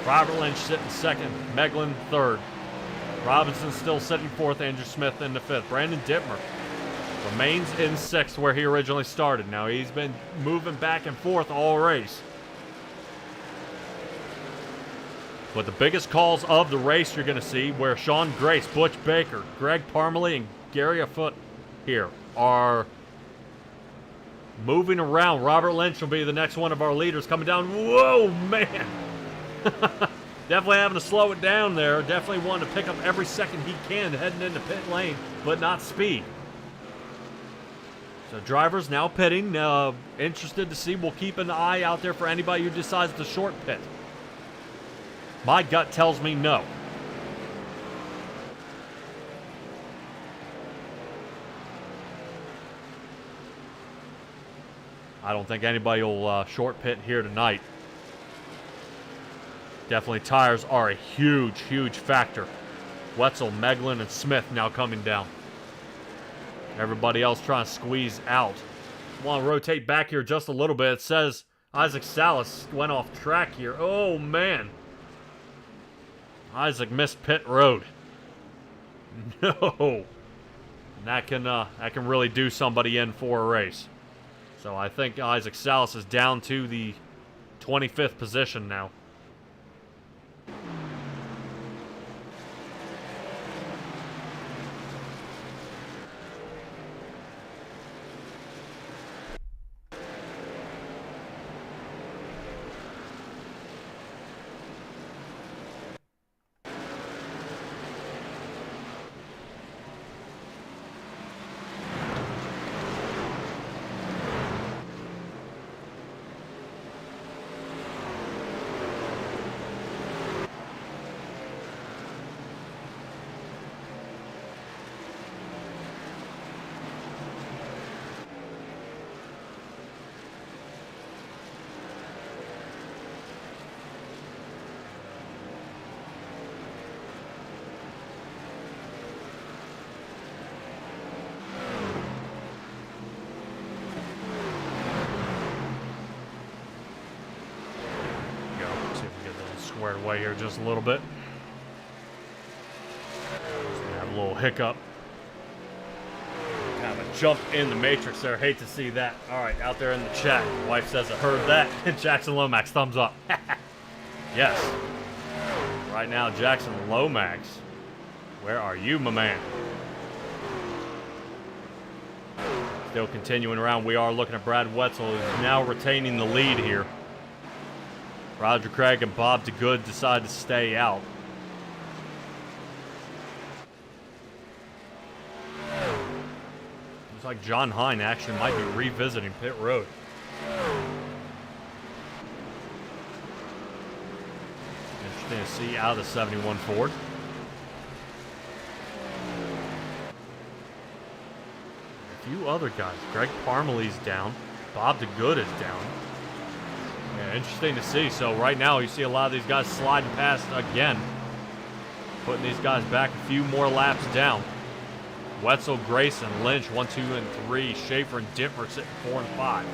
Robert Lynch sitting 2nd. Meglin 3rd. Robinson still sitting 4th. Andrew Smith in the 5th. Brandon Dittmer remains in 6th where he originally started. Now he's been moving back and forth all race. But the biggest calls of the race you're going to see where Sean Grace, Butch Baker, Greg Parmalee, and Gary Afoot here are moving around. Robert Lynch will be the next one of our leaders coming down. Whoa, man. Definitely having to slow it down there. Definitely wanting to pick up every second he can heading into pit lane, but not speed. So drivers now pitting. Interested to see. We'll keep an eye out there for anybody who decides to short pit. My gut tells me no. I don't think anybody will short pit here tonight. Definitely tires are a huge, huge factor. Wetzel, Meglin, and Smith now coming down. Everybody else trying to squeeze out. Want to rotate back here just a little bit. It says Isaac Salas went off track here. Oh, man. Isaac missed pit road. No. And that can really do somebody in for a race. So I think Isaac Salas is down to the 25th position now. squared away here just a little bit. So we have a little hiccup. Kind of a jump in the matrix there. Hate to see that. All right, out there in the chat. Wife says I heard that. Jackson Lomax, thumbs up. Yes. Right now, Jackson Lomax. Where are you, my man? Still continuing around. We are looking at Brad Wetzel, who's now retaining the lead here. Roger Craig and Bob DeGood decide to stay out. Looks like John Hine actually might be revisiting pit road. Interesting to see out of the 71 Ford. A few other guys. Greg Parmalee's down. Bob DeGood is down. Yeah, interesting to see. So right now you see a lot of these guys sliding past again. Putting these guys back a few more laps down. Wetzel, Grayson, Lynch, 1, 2, and 3. Schaefer and Dittmer sitting 4 and 5.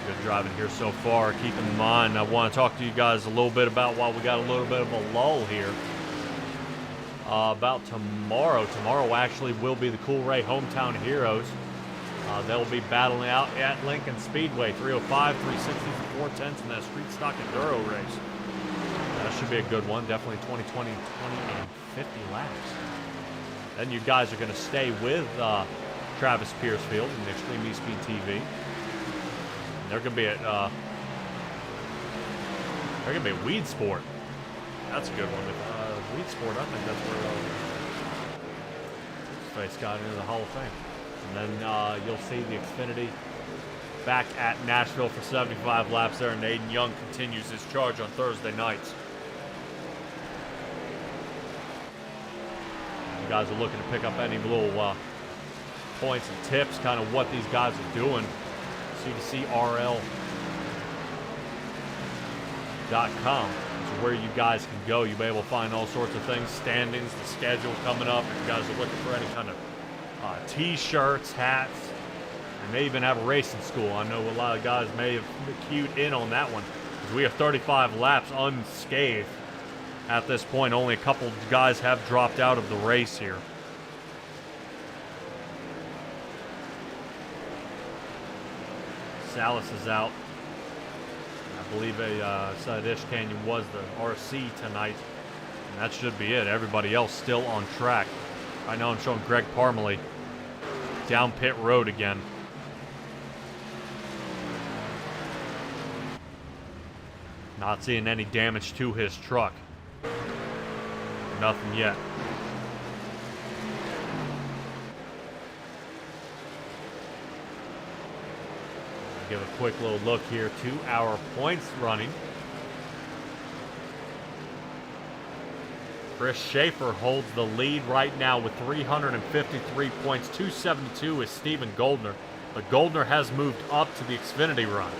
Good driving here so far. Keep in mind, I want to talk to you guys a little bit about while we got a little bit of a lull here. About tomorrow. Tomorrow actually will be the Cool Ray Hometown Heroes. They'll be battling out at Lincoln Speedway, 305, 360s, and 410s in that street stock enduro race. That should be a good one. Definitely 20, 20, 20, and 50 laps. Then you guys are going to stay with Travis Piercefield in the Extreme E-Speed TV. And they're going to be at Weed Sport. That's a good one. Weed Sport, I think that's where Face got into the Hall of Fame. And then you'll see the Xfinity back at Nashville for 75 laps there, and Aiden Young continues his charge on Thursday nights. You guys are looking to pick up any little points and tips, kind of what these guys are doing. CDCRL.com is where you guys can go. You'll be able to find all sorts of things, standings, the schedule coming up. If you guys are looking for any kind of t-shirts, hats, and may even have a racing school. I know a lot of guys may have queued in on that one, because we have 35 laps unscathed at this point. Only a couple guys have dropped out of the race here. Salas is out. I believe Ish Canyon was the RC tonight, and that should be it. Everybody else still on track. Right now I'm showing Greg Parmalee down pit road again. Not seeing any damage to his truck. Nothing yet. Give a quick little look here to our points running. Chris Schaefer holds the lead right now with 353 points. 272 is Steven Goldner. But Goldner has moved up to the Xfinity run.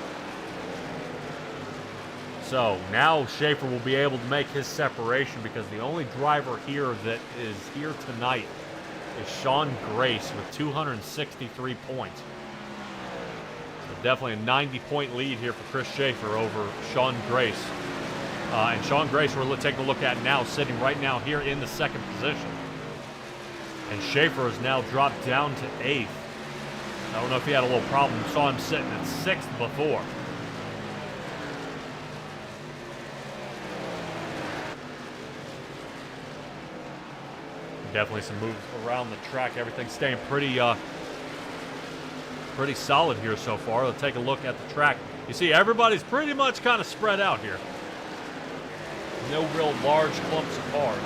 So now Schaefer will be able to make his separation, because the only driver here that is here tonight is Sean Grace with 263 points. So definitely a 90-point lead here for Chris Schaefer over Sean Grace. And Sean Grace we're taking a look at now, sitting right now here in the second position. And Schaefer has now dropped down to 8th. I don't know if he had a little problem. Saw him sitting at 6th before. Definitely some moves around the track. Everything's staying pretty solid here so far. Let's take a look at the track. You see everybody's pretty much kind of spread out here. No real large clumps of cars.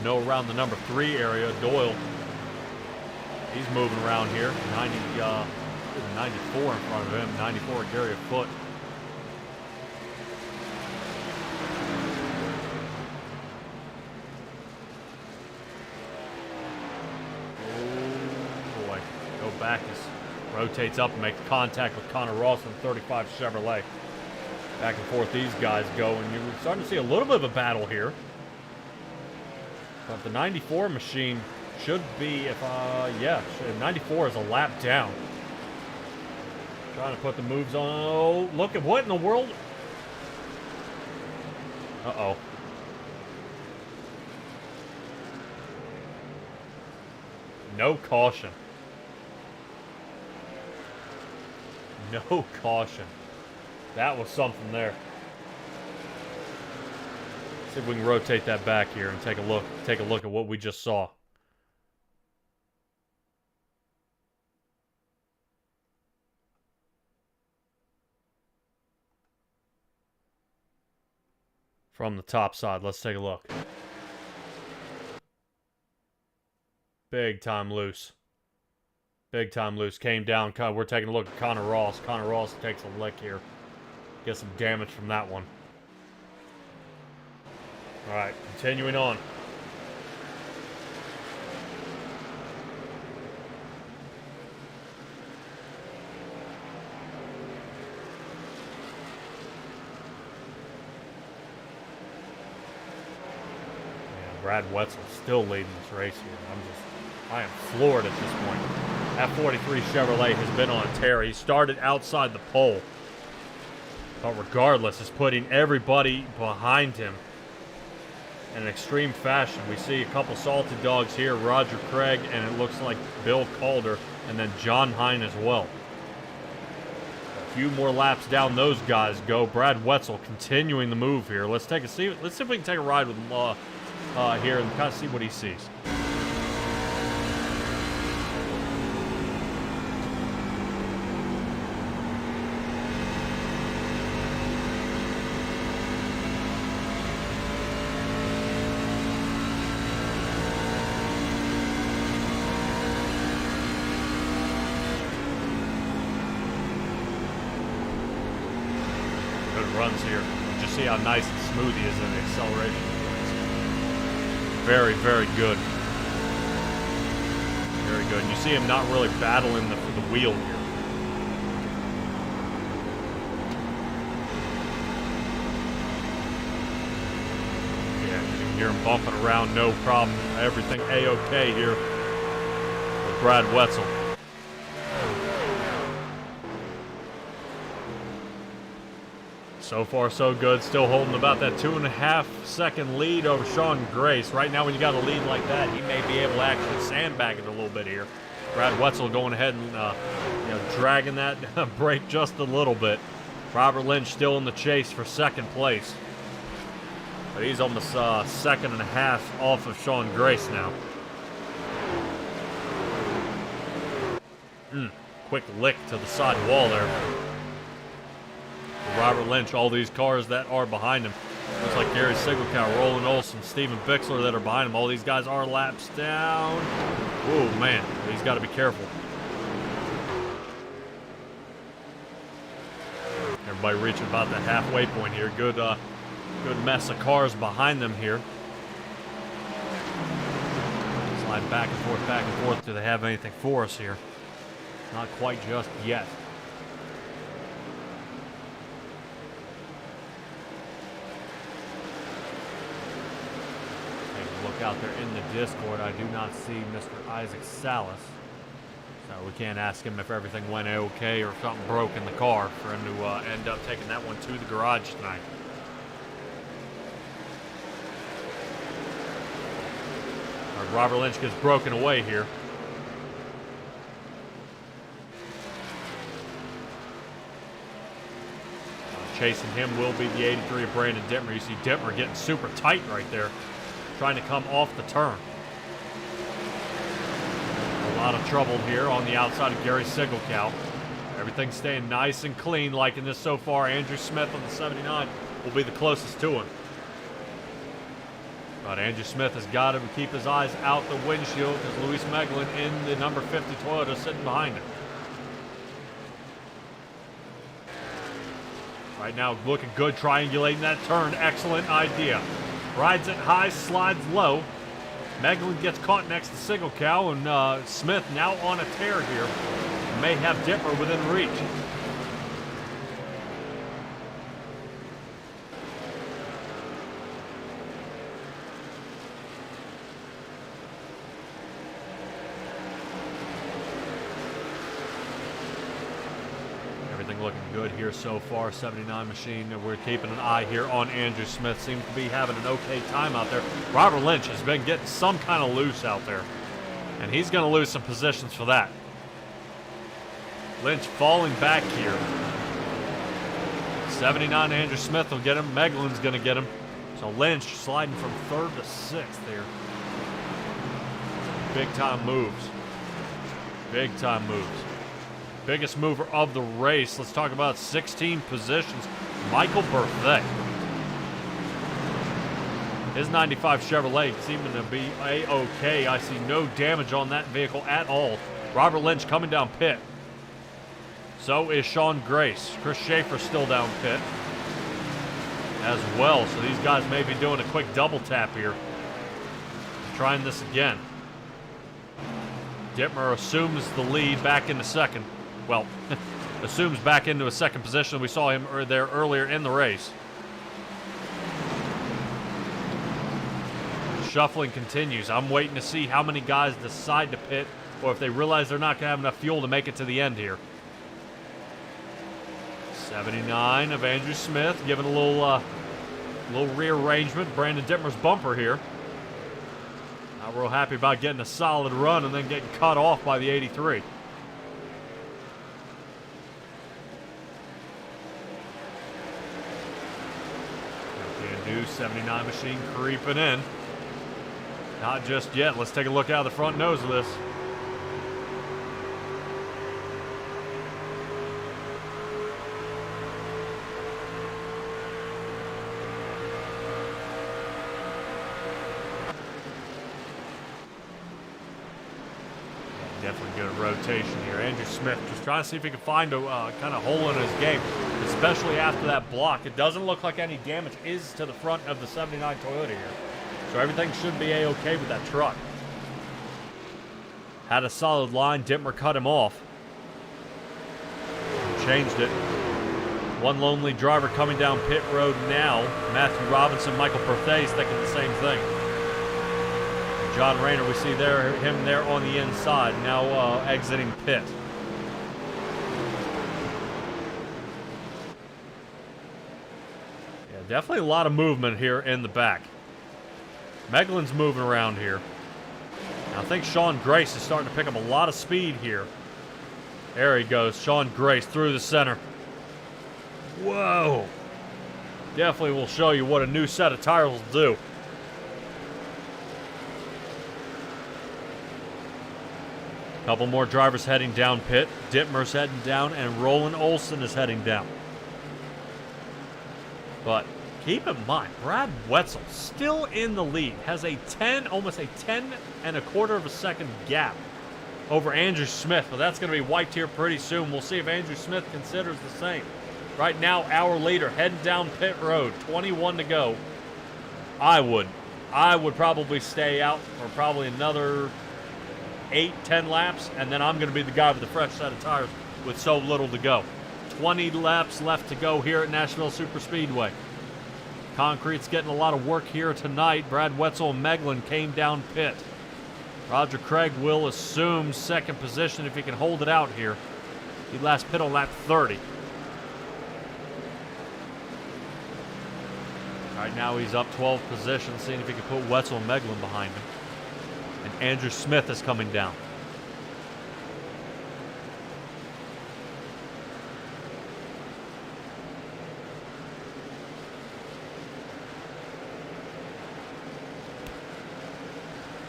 No around the number 3 area. Doyle, he's moving around here. 94 in front of him. 94 Gary Foot. Oh boy. Go back. He rotates up and makes contact with Connor Ross in 35 Chevrolet. Back and forth these guys go, and you're starting to see a little bit of a battle here. But the 94 machine should be, if, yeah, 94 is a lap down. Trying to put the moves on. Oh, look at what in the world? Uh-oh. No caution. No caution. That was something there. See if we can rotate that back here and take a look at what we just saw. From the top side, let's take a look. Big time loose. Big time loose. Came down. We're taking a look at Connor Ross. Connor Ross takes a lick here. Gets some damage from that one. Alright, continuing on. Brad Wetzel still leading this race here. I am floored at this point. That 43 Chevrolet has been on a tear. He started outside the pole, but regardless, is putting everybody behind him in an extreme fashion. We see a couple salted dogs here, Roger Craig, and it looks like Bill Calder, and then John Hine as well. A few more laps down those guys go. Brad Wetzel continuing the move here. Let's see if we can take a ride with here and kind of see what he sees. Good runs here. Just see how nice and smooth he is in the acceleration. Very, very good. Very good. And you see him not really battling the wheel here. Yeah, you can hear him bumping around, no problem. Everything A-OK here with Brad Wetzel. So far, so good. Still holding about that 2.5 second lead over Sean Grace. Right now, when you got a lead like that, he may be able to actually sandbag it a little bit here. Brad Wetzel going ahead and dragging that brake just a little bit. Robert Lynch still in the chase for second place. But he's almost a second and a half off of Sean Grace now. Quick lick to the side wall there. Robert Lynch, all these cars that are behind him. Looks like Gary Sigelkow, Roland Olson, Steven Bixler that are behind him. All these guys are laps down. Oh, man. He's got to be careful. Everybody reaching about the halfway point here. Good mess of cars behind them here. Slide back and forth. Do they have anything for us here? Not quite just yet. Look out there in the Discord. I do not see Mr. Isaac Salas. So we can't ask him if everything went okay or if something broke in the car for him to end up taking that one to the garage tonight. All right, Robert Lynch gets broken away here. Chasing him will be the 83 of Brandon Dittmer. You see Dittmer getting super tight right there, trying to come off the turn. A lot of trouble here on the outside of Gary Sigelkow. Everything staying nice and clean, liking this so far. Andrew Smith on the 79 will be the closest to him. But Andrew Smith has got to keep his eyes out the windshield because Luis Meglin in the number 50 Toyota sitting behind him. Right now, looking good, triangulating that turn. Excellent idea. Rides it high, slides low. Meglin gets caught next to Sigelkow, and Smith now on a tear here. May have Dittmer within reach. Everything looking good here so far. 79 machine. We're keeping an eye here on Andrew Smith. Seems to be having an okay time out there. Robert Lynch has been getting some kind of loose out there. And he's going to lose some positions for that. Lynch falling back here. 79 Andrew Smith will get him. Meglin's going to get him. So Lynch sliding from 3rd to 6th there. Big time moves. Big time moves. Biggest mover of the race. Let's talk about 16 positions. Michael Berthet. His 95 Chevrolet seeming to be A-OK. I see no damage on that vehicle at all. Robert Lynch coming down pit. So is Sean Grace. Chris Schaefer still down pit as well. So these guys may be doing a quick double tap here. Trying this again. Dittmer assumes the lead back into second. Well, assumes back into a second position. We saw him there earlier in the race. Shuffling continues. I'm waiting to see how many guys decide to pit or if they realize they're not going to have enough fuel to make it to the end here. 79 of Andrew Smith giving a little rearrangement. Brandon Dittmer's bumper here. Not real happy about getting a solid run and then getting cut off by the 83. The new 79 machine creeping in. Not just yet. Let's take a look out of the front nose of this. Definitely good rotation here. Andrew Smith just trying to see if he can find a kind of hole in his game, especially after that block. It doesn't look like any damage is to the front of the 79 Toyota here. So everything should be A-OK with that truck. Had a solid line. Dittmer cut him off. Changed it. One lonely driver coming down pit road now. Matthew Robinson, Michael Perthes thinking the same thing. John Rayner, we see him there on the inside, now exiting pit. Yeah, definitely a lot of movement here in the back. Meglin's moving around here. Now, I think Sean Grace is starting to pick up a lot of speed here. There he goes, Sean Grace through the center. Whoa! Definitely will show you what a new set of tires will do. Couple more drivers heading down pit. Dittmer's heading down, and Roland Olson is heading down. But keep in mind, Brad Wetzel still in the lead. Has a almost a 10.25 of a second gap over Andrew Smith. But that's going to be wiped here pretty soon. We'll see if Andrew Smith considers the same. Right now, our leader heading down pit road. 21 to go. I would probably stay out for probably another 8-10 laps, and then I'm going to be the guy with the fresh set of tires with so little to go. 20 laps left to go here at Nashville Superspeedway. Concrete's getting a lot of work here tonight. Brad Wetzel and Meglin came down pit. Roger Craig will assume second position if he can hold it out here. He last pit on lap 30. Right now he's up 12 positions, seeing if he can put Wetzel and Meglin behind him. And Andrew Smith is coming down.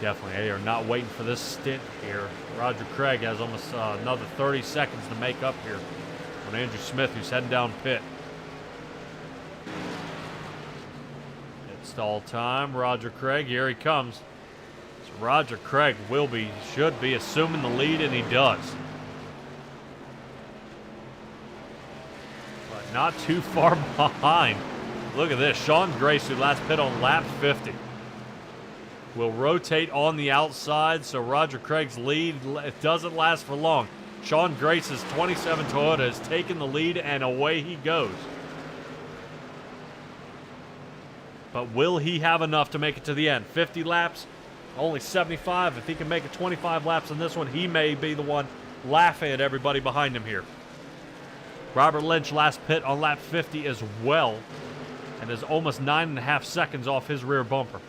Definitely, they are not waiting for this stint here. Roger Craig has almost another 30 seconds to make up here on Andrew Smith, who's heading down pit. It's stall time. Roger Craig, here he comes. Roger Craig should be assuming the lead, and he does. But not too far behind. Look at this. Sean Grace, who last pit on lap 50, will rotate on the outside, so Roger Craig's lead doesn't last for long. Sean Grace's 27 Toyota has taken the lead, and away he goes. But will he have enough to make it to the end? 50 laps? Only 75. If he can make it 25 laps in this one, he may be the one laughing at everybody behind him here. Robert Lynch last pit on lap 50 as well, and is almost 9.5 seconds off his rear bumper.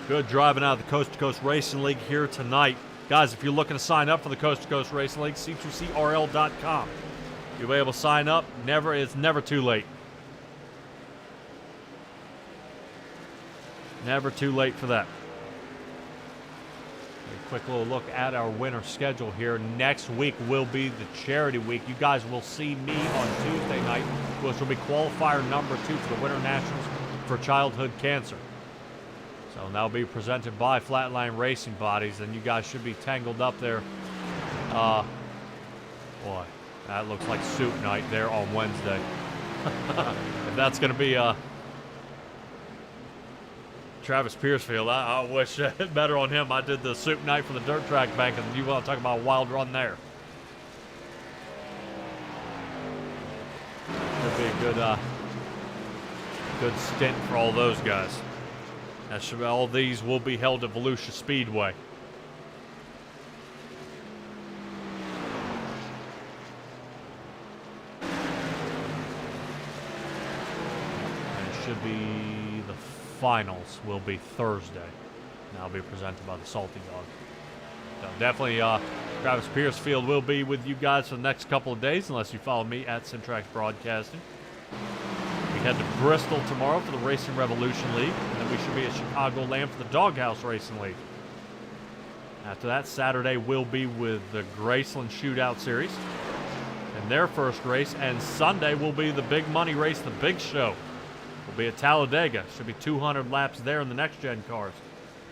Good driving out of the Coast to Coast Racing League here tonight. Guys, if you're looking to sign up for the Coast to Coast Racing League, c2crl.com. You'll be able to sign up. It's never too late. Never too late for that. A quick little look at our winter schedule here. Next week will be the charity week. You guys will see me on Tuesday night, which will be qualifier number 2 for the Winter Nationals for childhood cancer. So that'll be presented by Flatline Racing Bodies, and you guys should be tangled up there. Boy, that looks like soup night there on Wednesday. If that's going to be Travis Piercefield, I wish better on him. I did the soup night for the dirt track bank, and you want to talk about a wild run there. Could be a good stint for all those guys. All these will be held at Volusia Speedway. And it should be the finals will be Thursday. And that'll be presented by the Salty Dog. So definitely Travis Piercefield will be with you guys for the next couple of days, unless you follow me at Simtrax Broadcasting. We head to Bristol tomorrow for the Racing Revolution League, and then we should be at Chicagoland for the Doghouse Racing League. After that, Saturday will be with the Graceland Shootout Series and their first race, and Sunday will be the big money race, the Big Show. Will be at Talladega. Should be 200 laps there in the next-gen cars.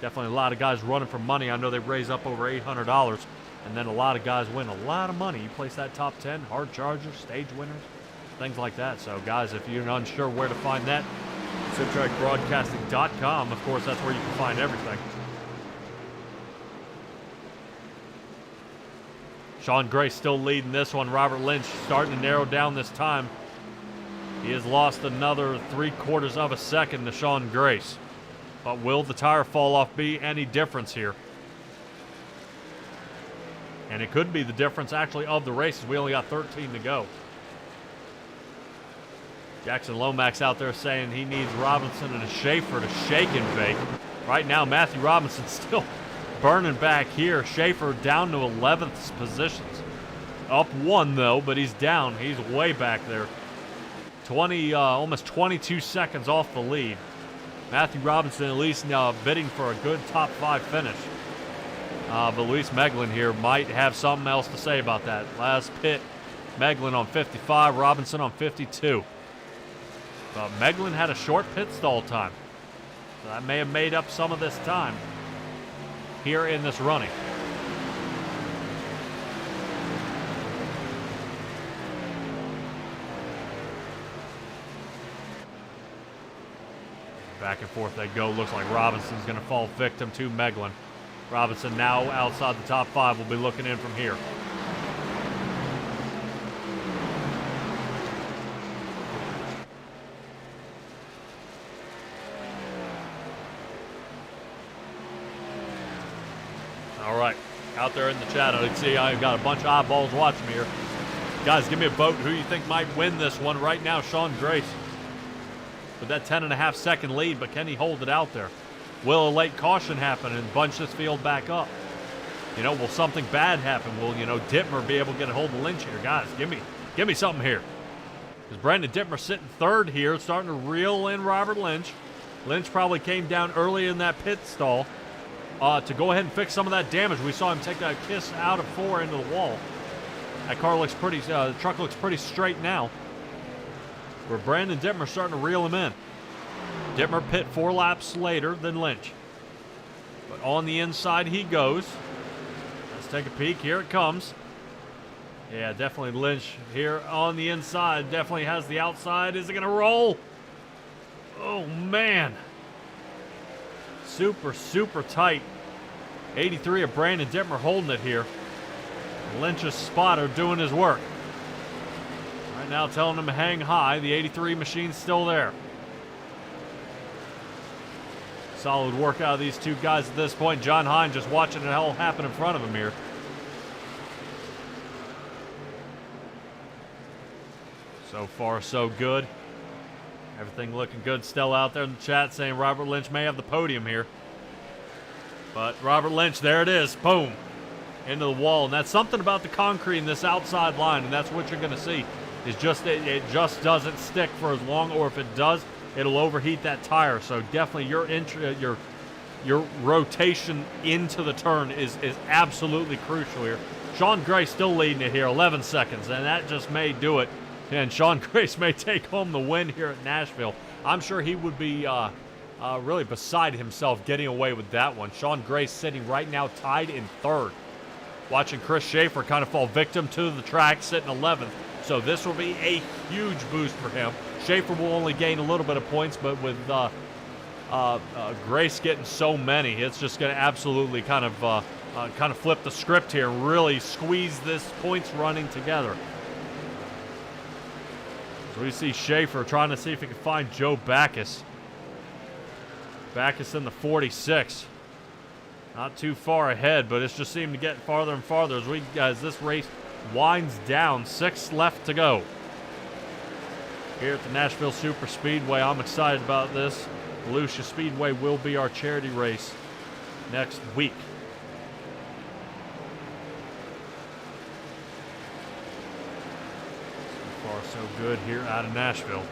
Definitely a lot of guys running for money. I know they raise up over $800, and then a lot of guys win a lot of money. You place that top 10, hard chargers, stage winners, things like that. So, guys, if you're unsure where to find that, SimtrackBroadcasting.com. Of course, that's where you can find everything. Sean Gray still leading this one. Robert Lynch starting to narrow down this time. He has lost another 3/4 of a second to Sean Grace. But will the tire fall off be any difference here? And it could be the difference, actually, of the races. We only got 13 to go. Jackson Lomax out there saying he needs Robinson and a Schaefer to shake and bake. Right now, Matthew Robinson still burning back here. Schaefer down to 11th positions. Up one, though, but he's down. He's way back there. Almost 22 seconds off the lead. Matthew Robinson at least now bidding for a good top 5 finish. But Luis Meglin here might have something else to say about that. Last pit, Meglin on 55, Robinson on 52. But Meglin had a short pit stall time. So that may have made up some of this time here in this running. Back and forth they go. Looks like Robinson's going to fall victim to Meglin. Robinson now outside the top 5. Will be looking in from here. All right, out there in the chat, I can see I've got a bunch of eyeballs watching me here. Guys, give me a vote. Who you think might win this one? Right now, Sean Grace with that 10.5 second lead, but can he hold it out there? Will a late caution happen and bunch this field back up? You know, will something bad happen? Will, Dittmer be able to get a hold of Lynch here? Guys, give me something here. Because Brandon Dittmer sitting third here, starting to reel in Robert Lynch. Lynch probably came down early in that pit stall to go ahead and fix some of that damage. We saw him take that kiss out of 4 into the wall. That car looks pretty, the truck looks pretty straight now. Where Brandon Dittmer starting to reel him in. Dittmer pit 4 laps later than Lynch. But on the inside he goes. Let's take a peek. Here it comes. Yeah, definitely Lynch here on the inside. Definitely has the outside. Is it going to roll? Oh, man. Super, super tight. 83 of Brandon Dittmer holding it here. Lynch's spotter doing his work. Right now telling him to hang high. The 83 machine's still there. Solid work out of these two guys at this point. John Hine just watching it all happen in front of him here. So far, so good. Everything looking good. Still out there in the chat saying Robert Lynch may have the podium here. But Robert Lynch, there it is. Boom. Into the wall. And that's something about the concrete in this outside line, and that's what you're going to see. Is just it just doesn't stick for as long, or if it does, it'll overheat that tire. So definitely your rotation into the turn is absolutely crucial here. Sean Gray still leading it here, 11 seconds, and that just may do it. And Sean Grace may take home the win here at Nashville. I'm sure he would be really beside himself getting away with that one. Sean Grace sitting right now tied in third. Watching Chris Schaefer kind of fall victim to the track, sitting 11th. So this will be a huge boost for him. Schaefer will only gain a little bit of points, but with Grace getting so many, it's just going to absolutely kind of flip the script here and really squeeze this points running together. So we see Schaefer trying to see if he can find Joe Backus. Backus in the 46. Not too far ahead, but it's just seeming to get farther and farther as this race winds down. 6 left to go. Here at the Nashville Super Speedway, I'm excited about this. Volusia Speedway will be our charity race next week. So far, so good here out of Nashville.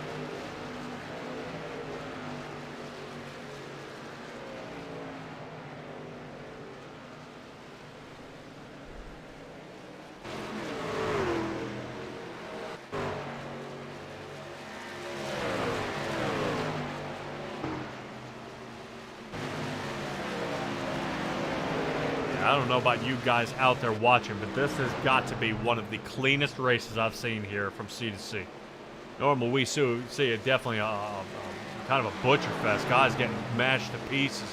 I don't know about you guys out there watching, but this has got to be one of the cleanest races I've seen here from C to C. Normally we see it definitely kind of a butcher fest. Guys getting mashed to pieces,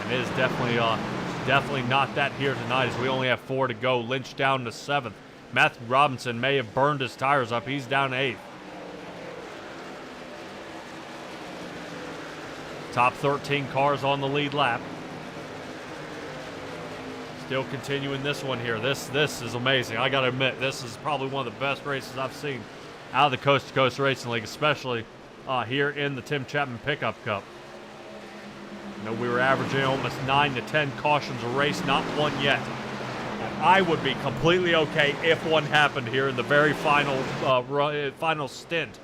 and it is definitely not that here tonight as we only have 4 to go. Lynch down to 7th. Matthew Robinson may have burned his tires up. He's down to 8th. Top 13 cars on the lead lap. Still continuing this one here. This is amazing. I got to admit, this is probably one of the best races I've seen out of the Coast to Coast Racing League, especially here in the Tim Chapman Pickup Cup. You know, we were averaging almost 9 to 10 cautions a race, not one yet. And I would be completely okay if one happened here in the very final stint.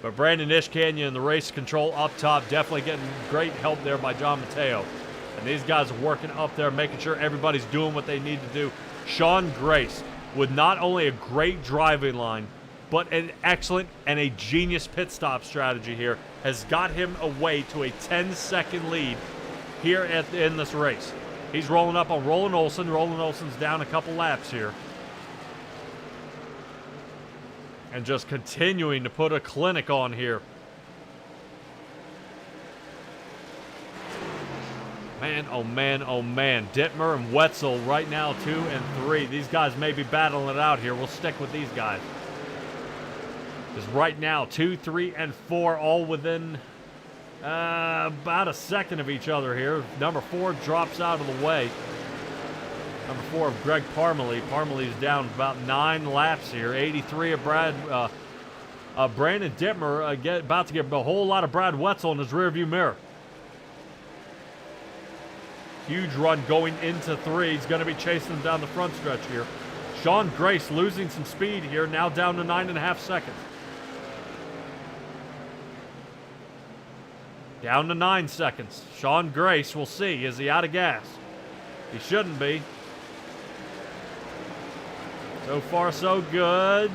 But Brandon Ishkanya in the race control up top, definitely getting great help there by John Mateo. And these guys are working up there, making sure everybody's doing what they need to do. Sean Grace, with not only a great driving line, but an excellent and a genius pit stop strategy here, has got him away to a 10-second lead here in this race. He's rolling up on Roland Olson. Roland Olson's down a couple laps here. And just continuing to put a clinic on here. Man, oh man, oh man. Dittmer and Wetzel right now 2 and 3. These guys may be battling it out here. We'll stick with these guys. Because right now, 2, 3, and 4 all within about a second of each other here. Number 4 drops out of the way. Number 4 of Greg Parmalee. Parmalee's down about 9 laps here. 83 of Brandon Dittmer about to get a whole lot of Brad Wetzel in his rearview mirror. Huge run going into 3. He's going to be chasing them down the front stretch here. Sean Grace losing some speed here, now down to 9.5 seconds. Down to 9 seconds. Sean Grace, we'll see. Is he out of gas? He shouldn't be. So far, so good.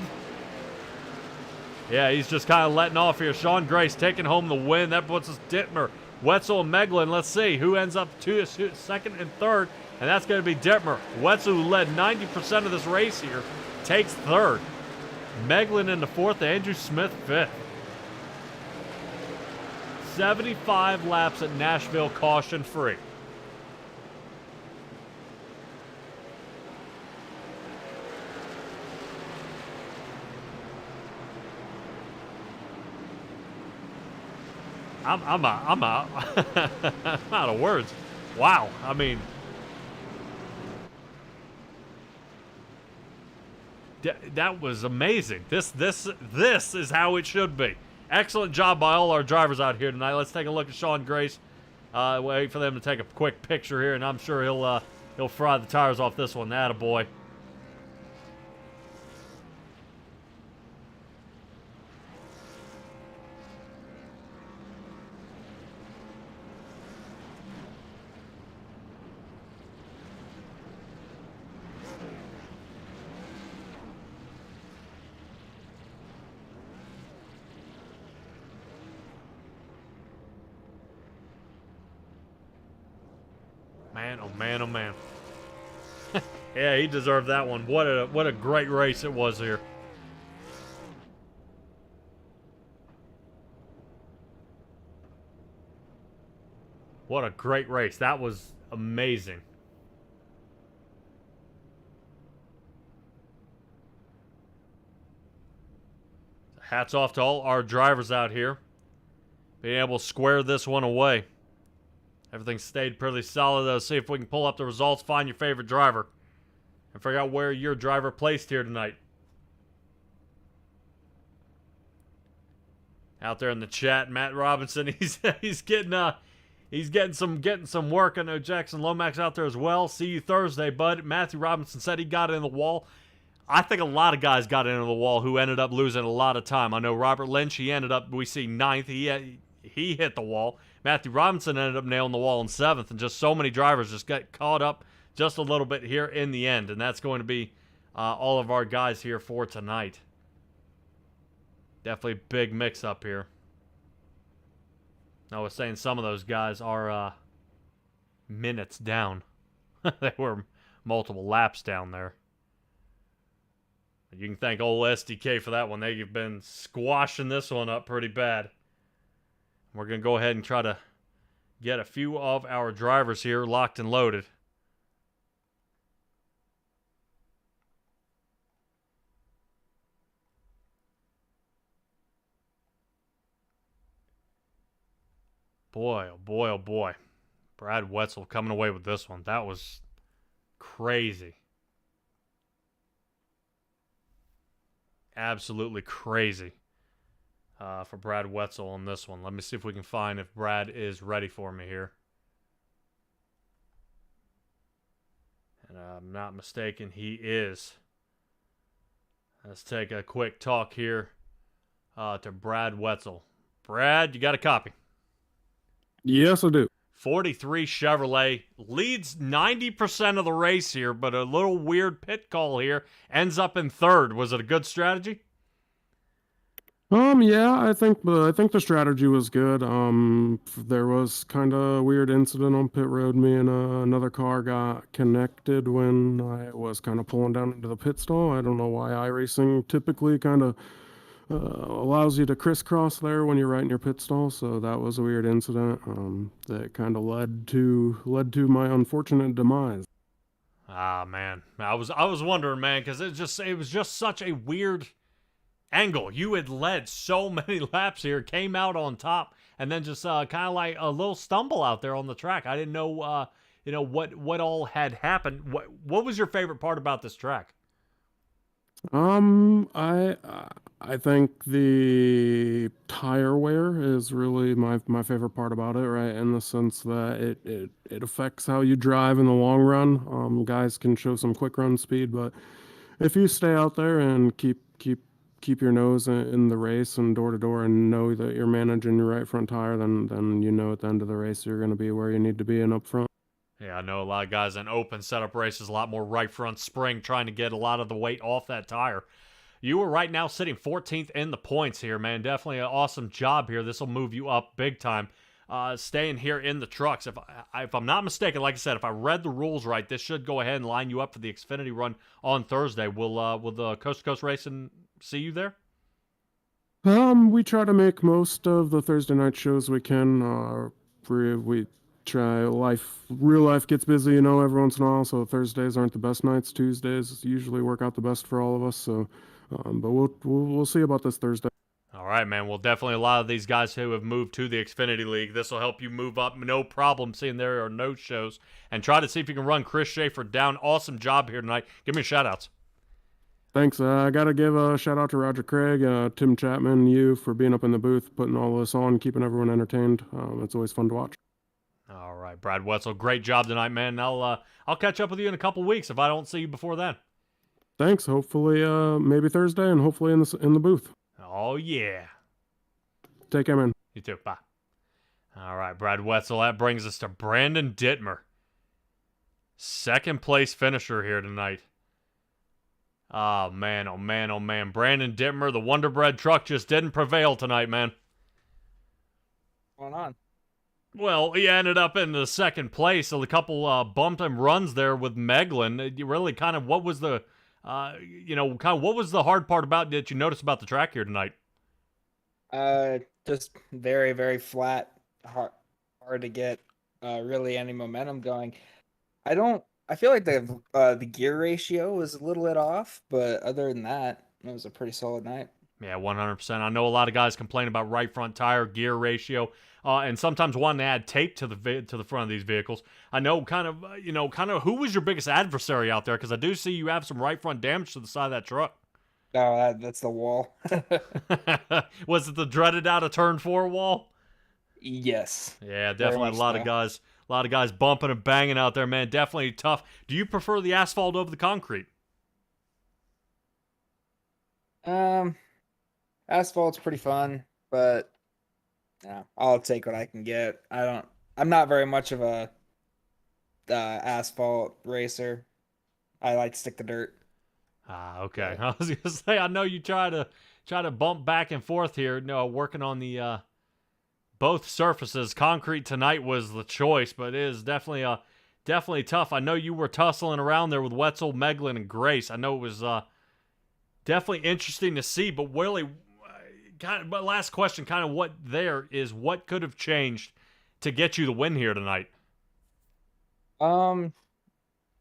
Yeah, he's just kind of letting off here. Sean Grace taking home the win. That puts us Dittmer, Wetzel, and Meglin. Let's see who ends up second and third, and that's going to be Dittmer. Wetzel, who led 90% of this race here, takes third. Meglin in the 4th, Andrew Smith 5th. 75 laps at Nashville, caution free. I'm out of words. Wow. I mean, That was amazing. This is how it should be. Excellent job by all our drivers out here tonight. Let's take a look at Sean Grace. Wait for them to take a quick picture here, and I'm sure he'll fry the tires off this one. Attaboy. Man, oh man, oh man. Yeah, he deserved that one. What a great race it was here. What a great race. That was amazing. Hats off to all our drivers out here. Being able to square this one away. Everything stayed pretty solid, though. See if we can pull up the results, find your favorite driver, and figure out where your driver placed here tonight. Out there in the chat, Matt Robinson, he's getting some work. I know Jackson Lomax out there as well. See you Thursday, bud. Matthew Robinson said he got in the wall. I think a lot of guys got into the wall who ended up losing a lot of time. I know Robert Lynch, he ended up, we see, 9th. He hit the wall. Matthew Robinson ended up nailing the wall in 7th, and just so many drivers just got caught up just a little bit here in the end, and that's going to be all of our guys here for tonight. Definitely a big mix-up here. I was saying some of those guys are minutes down. They were multiple laps down there. You can thank old SDK for that one. They've been squashing this one up pretty bad. We're going to go ahead and try to get a few of our drivers here locked and loaded. Boy, oh boy, oh boy. Brad Wetzel coming away with this one. That was crazy. Absolutely crazy. For Brad Wetzel on this one. Let me see if we can find if Brad is ready for me here. And I'm not mistaken, he is. Let's take a quick talk here to Brad Wetzel. Brad, you got a copy? Yes, I do. 43 Chevrolet leads 90% of the race here, but a little weird pit call here. Ends up in 3rd. Was it a good strategy? Yeah, I think the strategy was good. There was kind of a weird incident on pit road. Me and another car got connected when I was kind of pulling down into the pit stall. I don't know why iRacing typically kind of allows you to crisscross there when you're right in your pit stall. So that was a weird incident that kind of led to my unfortunate demise. Ah, man, I was wondering, man, because it was just such a weird angle. You had led so many laps here, came out on top, and then just kind of like a little stumble out there on the track. I didn't know, what all had happened. What was your favorite part about this track? I think the tire wear is really my favorite part about it, right? In the sense that it affects how you drive in the long run. Guys can show some quick run speed, but if you stay out there and keep your nose in the race and door to door and know that you're managing your right front tire, then at the end of the race you're going to be where you need to be and up front. Yeah, I know a lot of guys in open setup races, a lot more right front spring, trying to get a lot of the weight off that tire. You are right now sitting 14th in the points here, man. Definitely an awesome job here. This will move you up big time. Staying here in the trucks. If I'm not mistaken, like I said, if I read the rules right, this should go ahead and line you up for the Xfinity run on Thursday. Will the Coast to Coast Racing see you there? We try to make most of the Thursday night shows we can. We try. Real life gets busy, every once in a while. So Thursdays aren't the best nights. Tuesdays usually work out the best for all of us. So, but we'll see about this Thursday. All right, man. Well, definitely a lot of these guys who have moved to the Xfinity League, this will help you move up. No problem seeing there are no shows. And try to see if you can run Chris Schaefer down. Awesome job here tonight. Give me shout-outs. Thanks. I got to give a shout out to Roger Craig, Tim Chapman, you for being up in the booth, putting all this on, keeping everyone entertained. It's always fun to watch. All right, Brad Wetzel, great job tonight, man. I'll catch up with you in a couple weeks if I don't see you before then. Thanks. Hopefully, maybe Thursday, and hopefully in the booth. Oh yeah. Take care, man. You too. Bye. All right, Brad Wetzel. That brings us to Brandon Dittmer, second place finisher here tonight. Oh man, oh man, oh man. Brandon Dittmer, the Wonder Bread truck just didn't prevail tonight, man. What's going on? Well, he ended up in the second place, so a couple bumped him runs there with Meglin. You really kind of, what was the, what was the hard part about that you noticed about the track here tonight? Just very, very flat, hard to get really any momentum going. I feel like the gear ratio was a little bit off, but other than that, it was a pretty solid night. Yeah, 100%. I know a lot of guys complain about right front tire gear ratio, and sometimes wanting to add tape to the front of these vehicles. I know kind of who was your biggest adversary out there, because I do see you have some right front damage to the side of that truck. Oh, that's the wall. Was it the dreaded out of turn 4 wall? Yes. Yeah, definitely a lot of guys bumping and banging out there, man. Definitely tough. Do you prefer the asphalt over the concrete? Asphalt's pretty fun, but yeah, I'll take what I can get. I'm not very much of a asphalt racer. I like to stick to dirt. Okay. I was gonna say, I know you try to bump back and forth here. No, working on the both surfaces. Concrete tonight was the choice, but it is definitely tough. I know you were tussling around there with Wetzel, Meglin, and Grace. I know it was definitely interesting to see, but really, but last question, kind of what could have changed to get you the win here tonight? I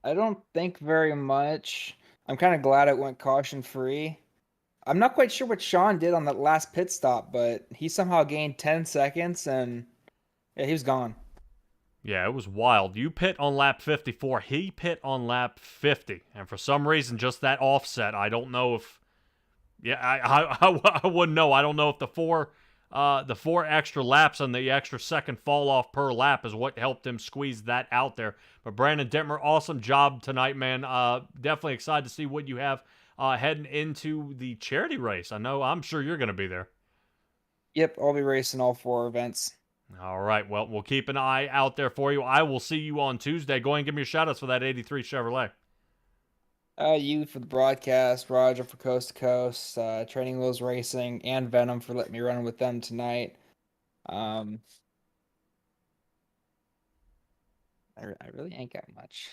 don't think very much. I'm kind of glad it went caution free. I'm not quite sure what Sean did on that last pit stop, but he somehow gained 10 seconds and yeah, he was gone. Yeah, it was wild. You pit on lap 54. He pit on lap 50. And for some reason, just that offset, I don't know if... Yeah, I wouldn't know. I don't know if the four extra laps and the extra second fall off per lap is what helped him squeeze that out there. But Brandon Dittmer, awesome job tonight, man. Definitely excited to see what you have heading into the charity race. I'm sure you're going to be there. Yep, I'll be racing all 4 events. All right, well, we'll keep an eye out there for you. I will see you on Tuesday. Go ahead and give me your shout-outs for that 83 Chevrolet. You for the broadcast, Roger for Coast to Coast, Training Wheels Racing, and Venom for letting me run with them tonight. I really ain't got much.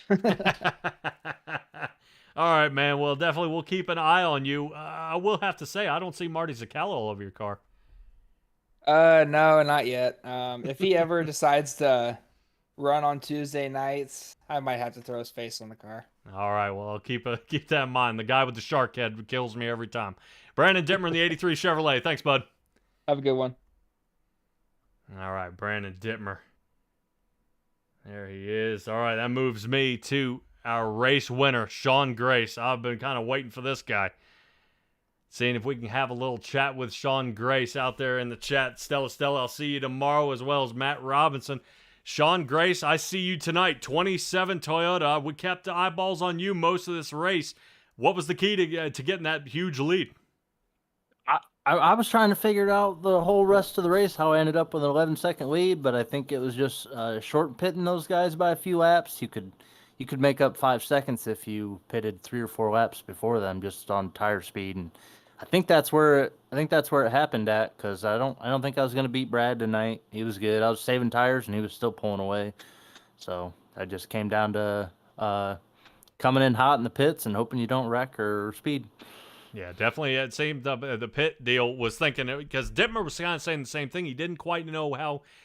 All right, man. Well, definitely we'll keep an eye on you. I will have to say, I don't see Marty Zacala all over your car. No, not yet. If he ever decides to run on Tuesday nights, I might have to throw his face on the car. All right, well, I'll keep that in mind. The guy with the shark head kills me every time. Brandon Dittmer in the 83 Chevrolet. Thanks, bud. Have a good one. All right, Brandon Dittmer. There he is. All right, that moves me to our race winner, Sean Grace. I've been kind of waiting for this guy. Seeing if we can have a little chat with Sean Grace out there in the chat. Stella, I'll see you tomorrow, as well as Matt Robinson. Sean Grace, I see you tonight. 27 Toyota. We kept the eyeballs on you most of this race. What was the key to getting that huge lead? I was trying to figure out the whole rest of the race, how I ended up with an 11-second lead, but I think it was just short pitting those guys by a few laps. You could make up 5 seconds if you pitted 3 or 4 laps before them, just on tire speed. And I think that's where it happened at, because I don't think I was gonna beat Brad tonight. He was good. I was saving tires and he was still pulling away. So I just came down to coming in hot in the pits and hoping you don't wreck or speed. Yeah, definitely. It seemed the pit deal was thinking, because Dittmer was kind of saying the same thing. He didn't quite know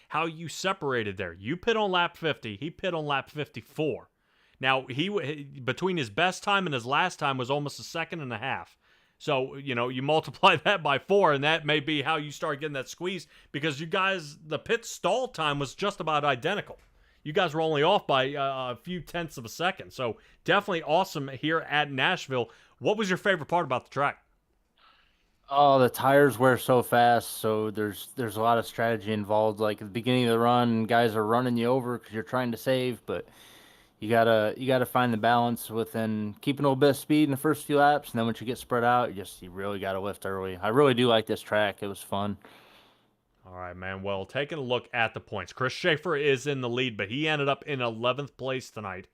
how you separated there. You pit on lap 50. He pit on lap 54. Now, he between his best time and his last time was almost 1.5 seconds. So, you multiply that by 4, and that may be how you start getting that squeeze, because you guys, the pit stall time was just about identical. you guys were only off by a few tenths of a second. So definitely awesome here at Nashville. What was your favorite part about the track? Oh, the tires wear so fast, so there's a lot of strategy involved. Like at the beginning of the run, guys are running you over because you're trying to save, but you gotta find the balance within keeping a little bit of speed in the first few laps, and then once you get spread out, you really gotta lift early. I really do like this track. It was fun. All right, man. Well, taking a look at the points, Chris Schaefer is in the lead, but he ended up in 11th place tonight.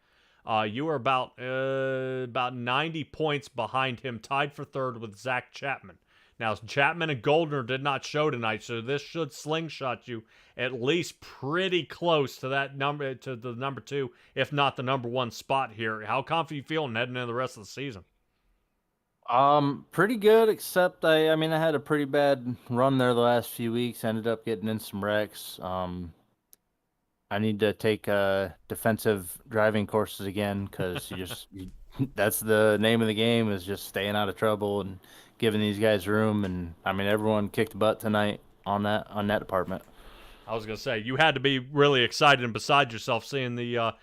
You were about 90 points behind him, tied for third with Zach Chapman. Now, Chapman and Goldner did not show tonight, so this should slingshot you at least pretty close to that number, to the number 2, if not the number 1 spot here. How confident you feeling heading into the rest of the season? Pretty good, except I mean, I had a pretty bad run there the last few weeks. Ended up getting in some wrecks. I need to take defensive driving courses again because that's the name of the game, is just staying out of trouble and giving these guys room. And I mean, everyone kicked butt tonight on that department. I was gonna say you had to be really excited and beside yourself seeing the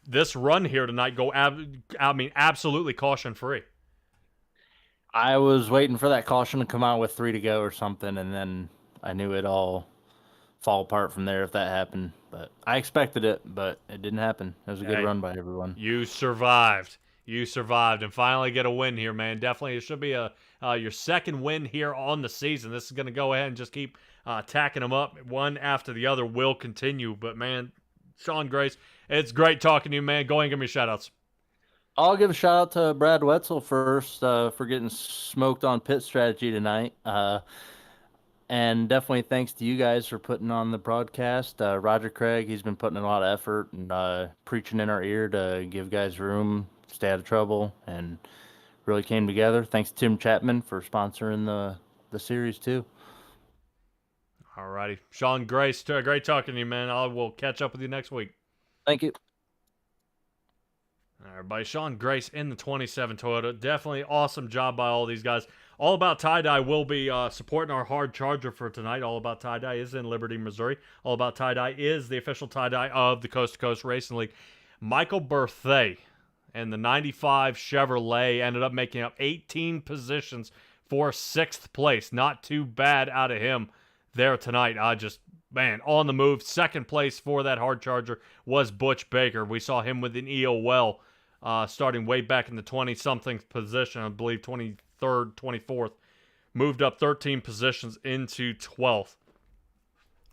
this run here tonight go. Absolutely caution free. I was waiting for that caution to come out with 3 to go or something, and then I knew it all fall apart from there if that happened. But I expected it, but it didn't happen. It was a good run by everyone. You survived. You survived and finally get a win here, man. Definitely, it should be your second win here on the season. This is going to go ahead and just keep tacking them up one after the other. Will continue. But, man, Sean Grace, it's great talking to you, man. Go ahead and give me shout-outs. I'll give a shout out to Brad Wetzel first for getting smoked on pit strategy tonight. And definitely thanks to you guys for putting on the broadcast. Roger Craig, he's been putting in a lot of effort and preaching in our ear to give guys room, stay out of trouble, and really came together. Thanks to Tim Chapman for sponsoring the series too. All righty. Sean Grace, great talking to you, man. I will catch up with you next week. Thank you. All right, everybody. Sean Grace in the 27 Toyota. Definitely awesome job by all these guys. All About Tie-Dye will be supporting our hard charger for tonight. All About Tie-Dye is in Liberty, Missouri. All About Tie-Dye is the official tie-dye of the Coast to Coast Racing League. Michael Berthay and the 95 Chevrolet ended up making up 18 positions for 6th place. Not too bad out of him there tonight. Man, on the move. 2nd place for that hard charger was Butch Baker. We saw him with an EOL starting way back in the 20-something position, I believe 23rd, 24th. Moved up 13 positions into 12th.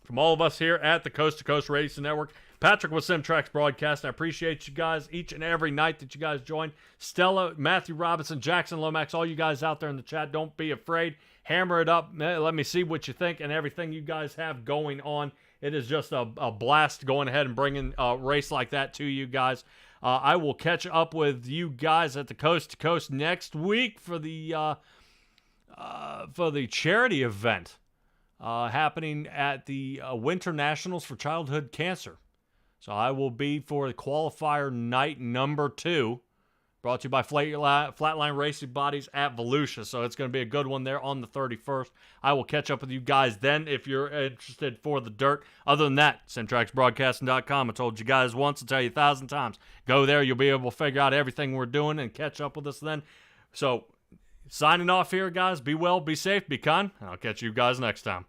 From all of us here at the Coast to Coast Racing Network, Patrick with Simtrax Broadcast. I appreciate you guys each and every night that you guys join. Stella, Matthew Robinson, Jackson Lomax, all you guys out there in the chat, don't be afraid. Hammer it up. Let me see what you think and everything you guys have going on. It is just a blast going ahead and bringing a race like that to you guys. I will catch up with you guys at the Coast to Coast next week for the charity event happening at the Winter Nationals for Childhood Cancer. So I will be for the qualifier night number 2, brought to you by Flatline Racing Bodies at Volusia. So it's going to be a good one there on the 31st. I will catch up with you guys then if you're interested for the dirt. Other than that, SimtraxBroadcasting.com. I told you guys once, I'll tell you 1,000 times. Go there, you'll be able to figure out everything we're doing and catch up with us then. So signing off here, guys. Be well, be safe, be kind. I'll catch you guys next time.